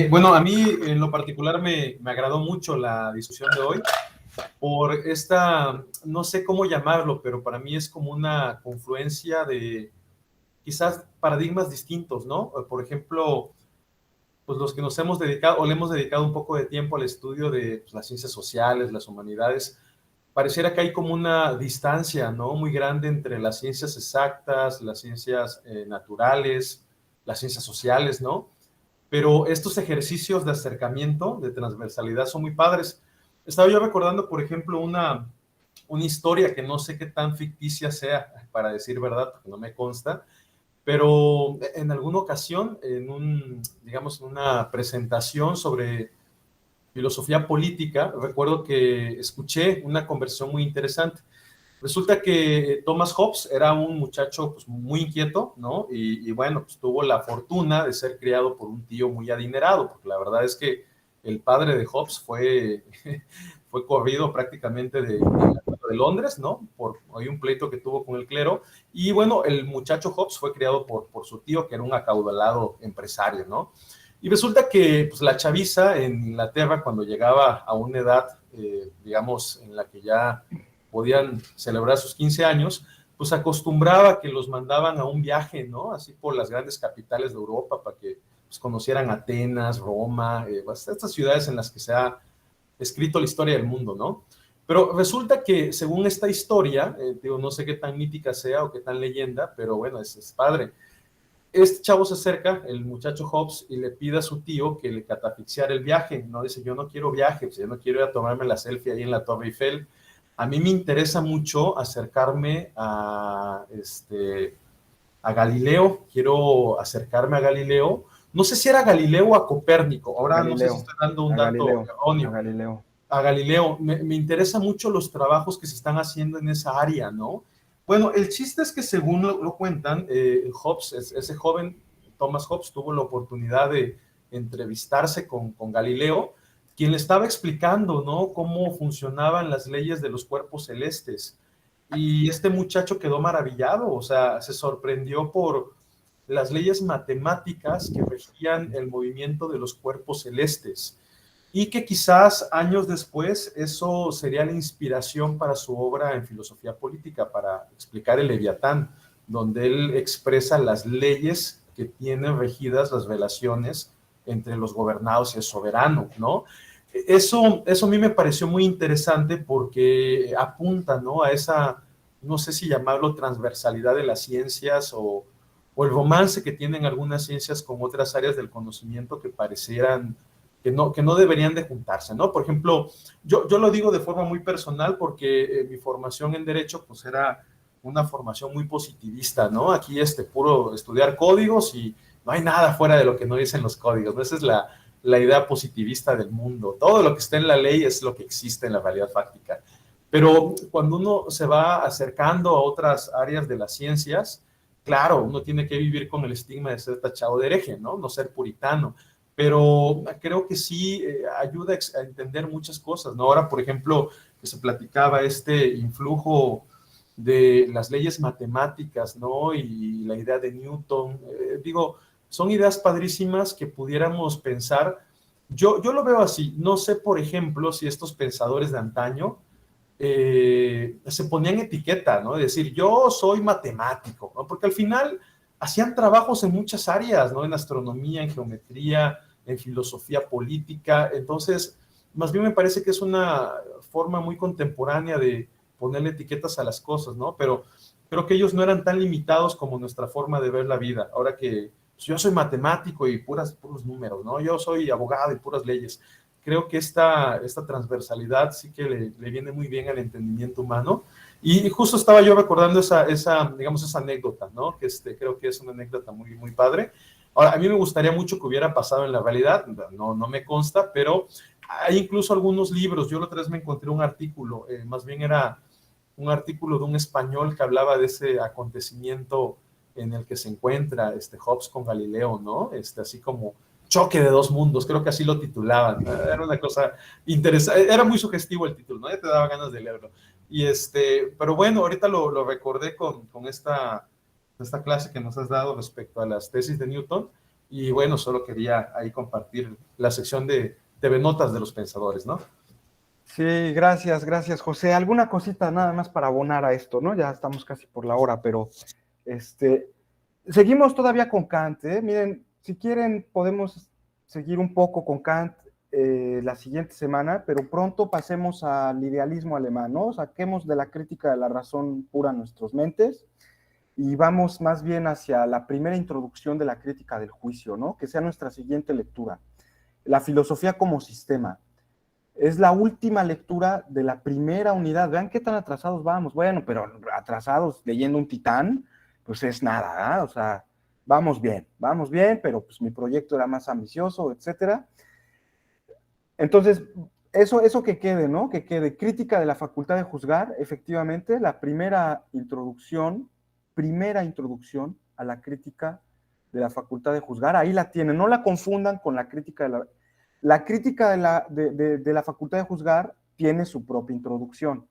Bueno, a mí en lo particular me agradó mucho la discusión de hoy por esta, no sé cómo llamarlo, pero para mí es como una confluencia de quizás paradigmas distintos, ¿no? Por ejemplo, pues los que nos hemos dedicado o le hemos dedicado un poco de tiempo al estudio de pues, las ciencias sociales, las humanidades, pareciera que hay como una distancia, ¿no? Muy grande entre las ciencias exactas, las ciencias naturales, las ciencias sociales, ¿no? Pero estos ejercicios de acercamiento, de transversalidad, son muy padres. Estaba yo recordando, por ejemplo, una historia que no sé qué tan ficticia sea, para decir verdad, porque no me consta, pero en alguna ocasión, digamos, en una presentación sobre filosofía política, recuerdo que escuché una conversación muy interesante. Resulta que Thomas Hobbes era un muchacho pues, muy inquieto, ¿no? Y bueno, pues tuvo la fortuna de ser criado por un tío muy adinerado, porque la verdad es que el padre de Hobbes fue corrido prácticamente de Londres, ¿no? Hay un pleito que tuvo con el clero. Y bueno, el muchacho Hobbes fue criado por su tío, que era un acaudalado empresario, ¿no? Y resulta que pues, la chaviza en Inglaterra, cuando llegaba a una edad, digamos, en la que ya podían celebrar sus 15 años, pues acostumbraba que los mandaban a un viaje, ¿no? Así por las grandes capitales de Europa para que pues, conocieran Atenas, Roma, estas ciudades en las que se ha escrito la historia del mundo, ¿no? Pero resulta que según esta historia, digo, no sé qué tan mítica sea o qué tan leyenda, pero bueno, es padre. Este chavo se acerca, el muchacho Hobbes, y le pide a su tío que le catafixiara el viaje, ¿no? Dice, yo no quiero viaje, pues yo no quiero ir a tomarme la selfie ahí en la Torre Eiffel. A mí me interesa mucho acercarme a Galileo, quiero acercarme a Galileo. No sé si era Galileo o a Copérnico, ahora Galileo, no sé si estoy dando un dato erróneo. A Galileo. A Galileo, me interesa mucho los trabajos que se están haciendo en esa área, ¿no? Bueno, el chiste es que según lo cuentan, Hobbes, ese joven Thomas Hobbes, tuvo la oportunidad de entrevistarse con Galileo, quien le estaba explicando, ¿no? Cómo funcionaban las leyes de los cuerpos celestes. Y este muchacho quedó maravillado, o sea, se sorprendió por las leyes matemáticas que regían el movimiento de los cuerpos celestes. Y que quizás años después eso sería la inspiración para su obra en filosofía política, para explicar el Leviatán, donde él expresa las leyes que tienen regidas las relaciones entre los gobernados y el soberano, ¿no? Eso a mí me pareció muy interesante porque apunta, ¿no? A esa, no sé si llamarlo transversalidad de las ciencias o el romance que tienen algunas ciencias con otras áreas del conocimiento que parecieran que no deberían de juntarse, ¿no? Por ejemplo, yo lo digo de forma muy personal porque mi formación en Derecho, pues era una formación muy positivista, ¿no? Aquí puro estudiar códigos y no hay nada fuera de lo que no dicen los códigos, ¿no? Esa es la idea positivista del mundo. Todo lo que está en la ley es lo que existe en la realidad fáctica. Pero cuando uno se va acercando a otras áreas de las ciencias, claro, uno tiene que vivir con el estigma de ser tachado de hereje, ¿no? No ser puritano. Pero creo que sí ayuda a entender muchas cosas, ¿no? Ahora, por ejemplo, que se platicaba este influjo de las leyes matemáticas, ¿no? Y la idea de Newton, digo, son ideas padrísimas que pudiéramos pensar. Yo lo veo así, no sé, por ejemplo, si estos pensadores de antaño se ponían etiqueta, ¿no? Es decir, yo soy matemático, ¿no? Porque al final hacían trabajos en muchas áreas, ¿no? En astronomía, en geometría, en filosofía política. Entonces, más bien me parece que es una forma muy contemporánea de ponerle etiquetas a las cosas, ¿no? Pero creo que ellos no eran tan limitados como nuestra forma de ver la vida. Ahora que pues, yo soy matemático y puros números, ¿no? Yo soy abogado y puras leyes. creo que esta transversalidad sí que le viene muy bien al entendimiento humano. Y justo estaba yo recordando digamos, esa anécdota, ¿no? Que creo que es una anécdota muy, muy padre. Ahora, a mí me gustaría mucho que hubiera pasado en la realidad, no me consta, pero hay incluso algunos libros. Yo la otra vez me encontré un artículo, más bien era un artículo de un español que hablaba de ese acontecimiento en el que se encuentra Hobbes con Galileo, ¿no? Así como choque de dos mundos, creo que así lo titulaban. Era una cosa interesante, era muy sugestivo el título, ¿no? Ya te daba ganas de leerlo. Y pero bueno, ahorita lo recordé con esta clase que nos has dado respecto a las tesis de Newton, y bueno, solo quería ahí compartir la sección de TV Notas de los pensadores, ¿no? Sí, gracias, José. Alguna cosita nada más para abonar a esto, ¿no? Ya estamos casi por la hora, pero seguimos todavía con Kant, ¿eh? Miren, si quieren podemos seguir un poco con Kant la siguiente semana, pero pronto pasemos al idealismo alemán, ¿no? Saquemos de la crítica de la razón pura nuestras mentes y vamos más bien hacia la primera introducción de la crítica del juicio, ¿no? Que sea nuestra siguiente lectura. La filosofía como sistema. Es la última lectura de la primera unidad. Vean qué tan atrasados vamos. Bueno, pero atrasados leyendo un titán, pues es nada, ¿eh? O sea, vamos bien, pero pues mi proyecto era más ambicioso, etcétera. Entonces, eso que quede, ¿no? Que quede crítica de la facultad de juzgar, efectivamente, la primera introducción a la crítica de la facultad de juzgar, ahí la tienen, no la confundan con la crítica de la crítica de la facultad de juzgar tiene su propia introducción.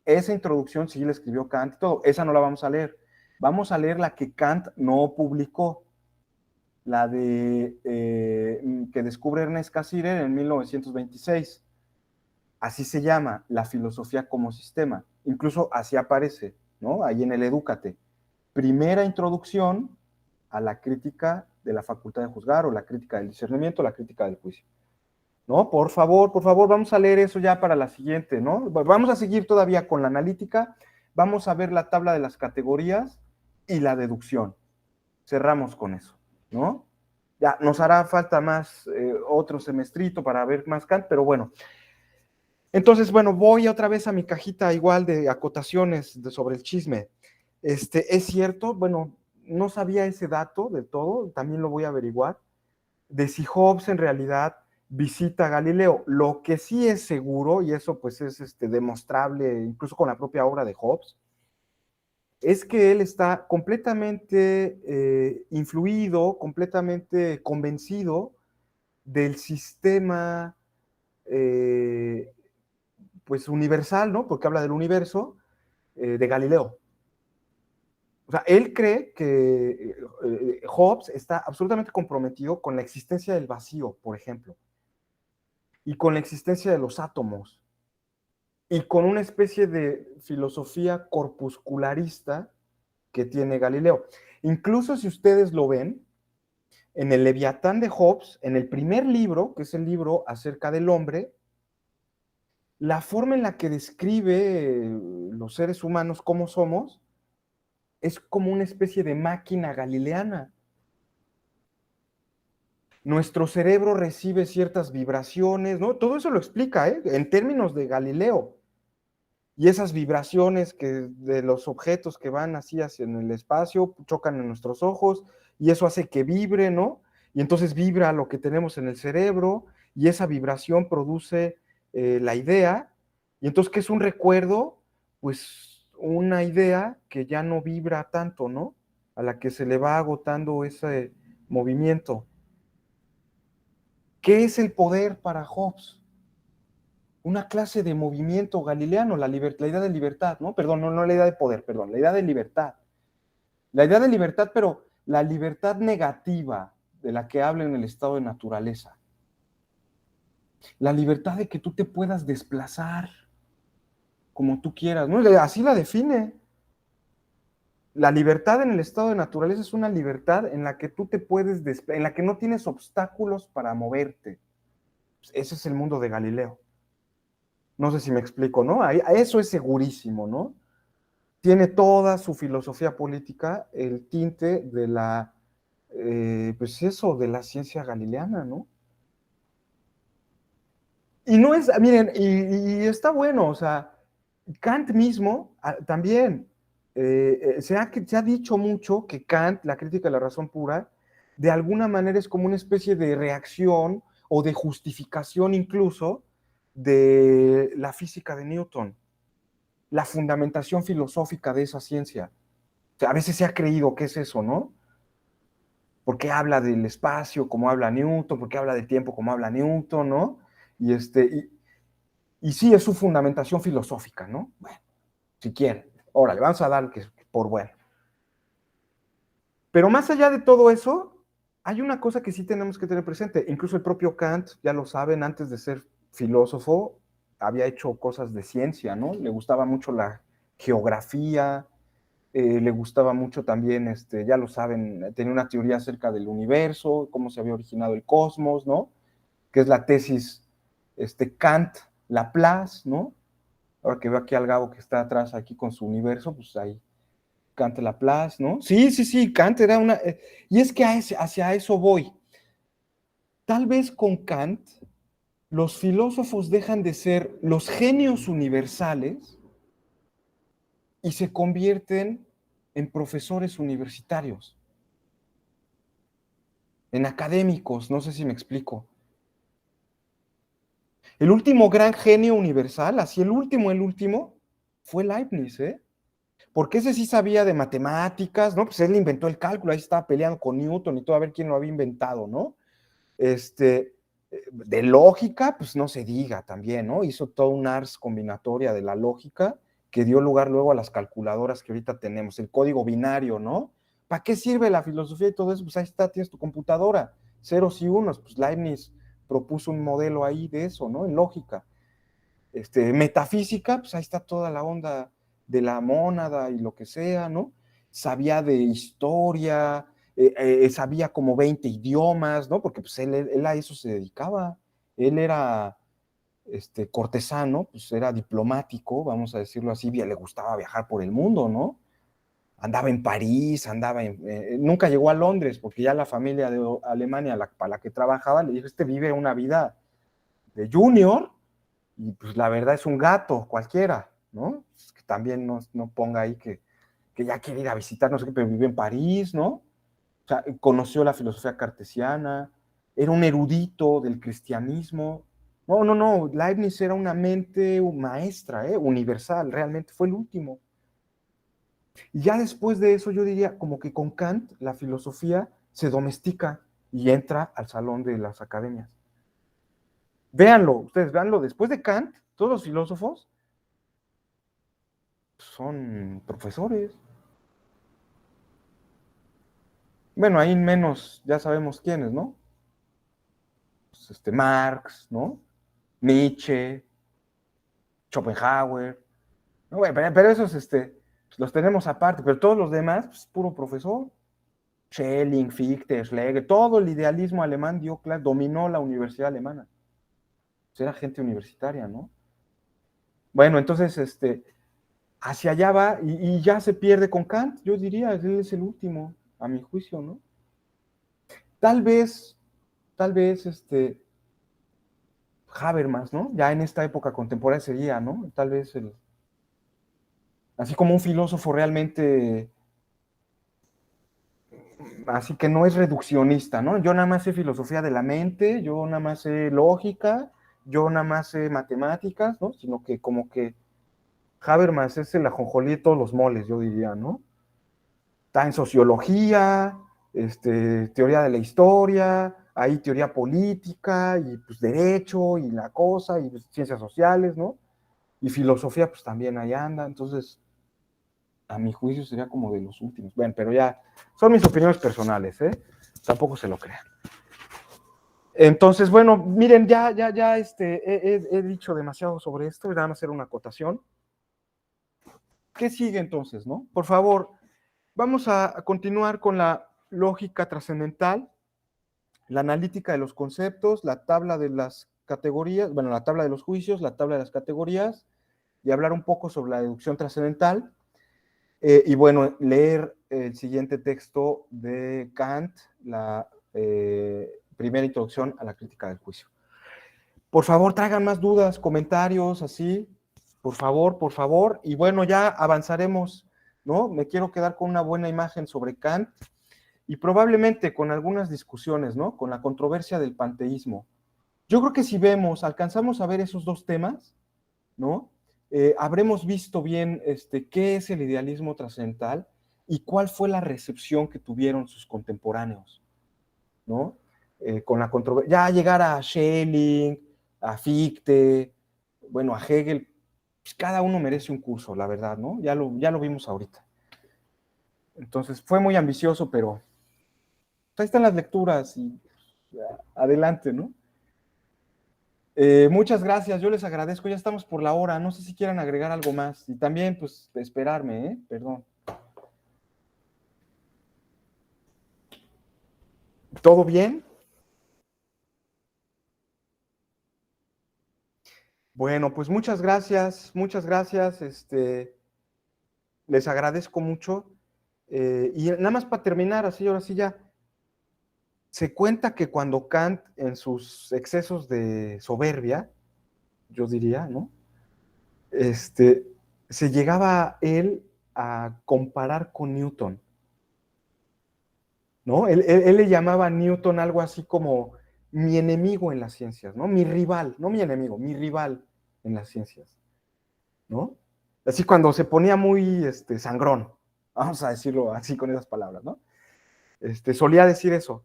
Esa introducción sí la escribió Kant y todo, esa no la vamos a leer. Vamos a leer la que Kant no publicó, la que descubre Ernest Cassirer en 1926. Así se llama, la filosofía como sistema. Incluso así aparece, ¿no? Ahí en el Edúcate. Primera introducción a la crítica de la facultad de juzgar, o la crítica del discernimiento, la crítica del juicio. ¿No? Por favor, vamos a leer eso ya para la siguiente, ¿no? Vamos a seguir todavía con la analítica, vamos a ver la tabla de las categorías y la deducción. Cerramos con eso, ¿no? Ya nos hará falta más otro semestrito para ver más Kant, pero bueno. Entonces, bueno, voy otra vez a mi cajita igual de acotaciones sobre el chisme. Es cierto, bueno, no sabía ese dato del todo, también lo voy a averiguar, de si Hobbes en realidad visita a Galileo. Lo que sí es seguro, y eso pues es demostrable incluso con la propia obra de Hobbes, es que él está completamente influido, completamente convencido del sistema pues universal, ¿no? Porque habla del universo de Galileo. O sea, él cree que Hobbes está absolutamente comprometido con la existencia del vacío, por ejemplo, y con la existencia de los átomos, y con una especie de filosofía corpuscularista que tiene Galileo. Incluso si ustedes lo ven, en el Leviatán de Hobbes, en el primer libro, que es el libro acerca del hombre, la forma en la que describe los seres humanos cómo somos es como una especie de máquina galileana. Nuestro cerebro recibe ciertas vibraciones, ¿no? Todo eso lo explica, en términos de Galileo. Y esas vibraciones de los objetos que van así hacia en el espacio chocan en nuestros ojos y eso hace que vibre, ¿no? Y entonces vibra lo que tenemos en el cerebro y esa vibración produce la idea. Y entonces, ¿qué es un recuerdo? Pues una idea que ya no vibra tanto, ¿no? A la que se le va agotando ese movimiento. ¿Qué es el poder para Hobbes? Una clase de movimiento galileano, la idea de libertad, ¿no? Perdón, no la idea de poder, perdón, la idea de libertad. La idea de libertad, pero la libertad negativa de la que habla en el estado de naturaleza. La libertad de que tú te puedas desplazar como tú quieras, ¿no? Así la define. La libertad en el estado de naturaleza es una libertad en la que tú te puedes en la que no tienes obstáculos para moverte. Ese es el mundo de Galileo. No sé si me explico, ¿no? Eso es segurísimo, ¿no? Tiene toda su filosofía política el tinte de pues eso, de la ciencia galileana, ¿no? Y no es, miren, y está bueno, o sea, Kant mismo también, se ha dicho mucho que Kant, la crítica de la razón pura, de alguna manera es como una especie de reacción o de justificación incluso de la física de Newton, la fundamentación filosófica de esa ciencia. O sea, a veces se ha creído que es eso, ¿no? Porque habla del espacio como habla Newton, porque habla del tiempo como habla Newton, ¿no? Y sí, es su fundamentación filosófica, ¿no? Bueno, si quieren, órale, vamos a dar que por bueno. Pero más allá de todo eso, hay una cosa que sí tenemos que tener presente. Incluso el propio Kant, ya lo saben, antes de ser filósofo, había hecho cosas de ciencia, ¿no? Le gustaba mucho la geografía, le gustaba mucho también, ya lo saben, tenía una teoría acerca del universo, cómo se había originado el cosmos, ¿no? Que es la tesis Kant-Laplace, ¿no? Ahora que veo aquí al Gabo que está atrás aquí con su universo, pues ahí Kant Laplace, ¿no? Sí, sí, sí, Kant era una... y es que hacia eso voy. Tal vez con Kant los filósofos dejan de ser los genios universales y se convierten en profesores universitarios, en académicos, no sé si me explico. El último gran genio universal, así el último, fue Leibniz, ¿eh? Porque ese sí sabía de matemáticas, ¿no? Pues él inventó el cálculo, ahí estaba peleando con Newton y todo, a ver quién lo había inventado, ¿no? De lógica, pues no se diga también, ¿no? Hizo todo un ars combinatoria de la lógica que dio lugar luego a las calculadoras que ahorita tenemos, el código binario, ¿no? ¿Para qué sirve la filosofía y todo eso? Pues ahí está, tienes tu computadora, ceros y unos, pues Leibniz propuso un modelo ahí de eso, ¿no? En lógica. Metafísica, pues ahí está toda la onda de la mónada y lo que sea, ¿no? Sabía de historia, sabía como 20 idiomas, ¿no? Porque pues él a eso se dedicaba. Él era cortesano, pues era diplomático, vamos a decirlo así, le gustaba viajar por el mundo, ¿no? Andaba en París, nunca llegó a Londres, porque ya la familia de Alemania para la que trabajaba le dijo, vive una vida de junior, y pues la verdad es un gato cualquiera, ¿no? Pues que también no ponga ahí que ya quiere ir a visitar, no sé qué, pero vive en París, ¿no? O sea, conoció la filosofía cartesiana, era un erudito del cristianismo. No, Leibniz era una mente maestra, universal, realmente fue el último. Y ya después de eso, yo diría como que con Kant la filosofía se domestica y entra al salón de las academias. Véanlo, ustedes véanlo, después de Kant, todos los filósofos son profesores. Bueno, ahí menos, ya sabemos quiénes, ¿no? Pues Marx, ¿no? Nietzsche, Schopenhauer. No, bueno, pero esos pues los tenemos aparte, pero todos los demás, pues puro profesor. Schelling, Fichte, Schlegel, todo el idealismo alemán dominó la universidad alemana. Pues era gente universitaria, ¿no? Bueno, entonces, hacia allá va y ya se pierde con Kant, yo diría, él es el último, a mi juicio, ¿no? Tal vez, Habermas, ¿no? Ya en esta época contemporánea sería, ¿no? Tal vez así como un filósofo realmente, así que no es reduccionista, ¿no? Yo nada más sé filosofía de la mente, yo nada más sé lógica, yo nada más sé matemáticas, ¿no? Sino que como que Habermas es el ajonjolí de todos los moles, yo diría, ¿no? Está en sociología, teoría de la historia, hay teoría política y pues derecho y la cosa y pues, ciencias sociales, ¿no? Y filosofía pues también ahí anda, entonces a mi juicio sería como de los últimos. Bueno, pero ya son mis opiniones personales, ¿eh? Tampoco se lo crean. Entonces, bueno, miren, ya he dicho demasiado sobre esto, y nada más hacer una acotación. ¿Qué sigue entonces, no? Por favor, vamos a continuar con la lógica trascendental, la analítica de los conceptos, la tabla de las categorías, bueno, la tabla de los juicios, la tabla de las categorías, y hablar un poco sobre la deducción trascendental. Y bueno, leer el siguiente texto de Kant, la primera introducción a la crítica del juicio. Por favor, traigan más dudas, comentarios, así. Por favor. Y bueno, ya avanzaremos, ¿no? Me quiero quedar con una buena imagen sobre Kant y probablemente con algunas discusiones, ¿no? Con la controversia del panteísmo. Yo creo que si alcanzamos a ver esos dos temas, ¿no? Habremos visto bien qué es el idealismo trascendental y cuál fue la recepción que tuvieron sus contemporáneos, ¿no? Con la controversia, ya llegar a Schelling, a Fichte, bueno, a Hegel, pues cada uno merece un curso, la verdad, ¿no? Ya lo vimos ahorita. Entonces, fue muy ambicioso, pero ahí están las lecturas y adelante, ¿no? Muchas gracias, yo les agradezco, ya estamos por la hora, no sé si quieran agregar algo más, y también, pues, esperarme, perdón. ¿Todo bien? Bueno, pues muchas gracias, les agradezco mucho, y nada más para terminar, así, ahora sí ya, se cuenta que cuando Kant, en sus excesos de soberbia, yo diría, ¿no? Se llegaba él a comparar con Newton, ¿no? Él le llamaba a Newton algo así como mi enemigo en las ciencias, ¿no? Mi rival, no mi enemigo, mi rival en las ciencias, ¿no? Así cuando se ponía muy sangrón, vamos a decirlo así con esas palabras, ¿no? Solía decir eso.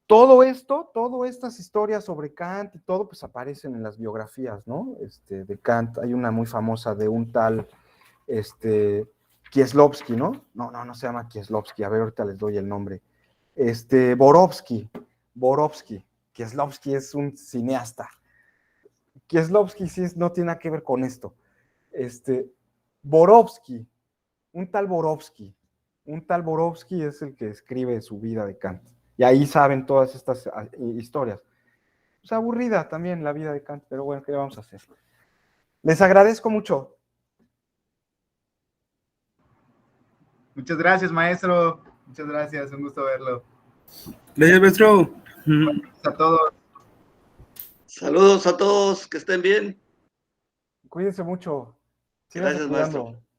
Todo esto, todas estas historias sobre Kant y todo, pues aparecen en las biografías, ¿no? De Kant. Hay una muy famosa de un tal, Kieslowski, ¿no? No se llama Kieslowski, a ver, ahorita les doy el nombre. Borowski. Kieslowski es un cineasta. Kieslowski sí no tiene nada que ver con esto. Borowski, un tal Borowski es el que escribe su vida de Kant. Y ahí saben todas estas historias. Pues aburrida también la vida de Kant, pero bueno, ¿qué vamos a hacer? Les agradezco mucho. Muchas gracias, maestro. Muchas gracias, un gusto verlo. Gracias, maestro. A todos. Saludos a todos, que estén bien. Cuídense mucho. Gracias, Síganse cuidando. maestro.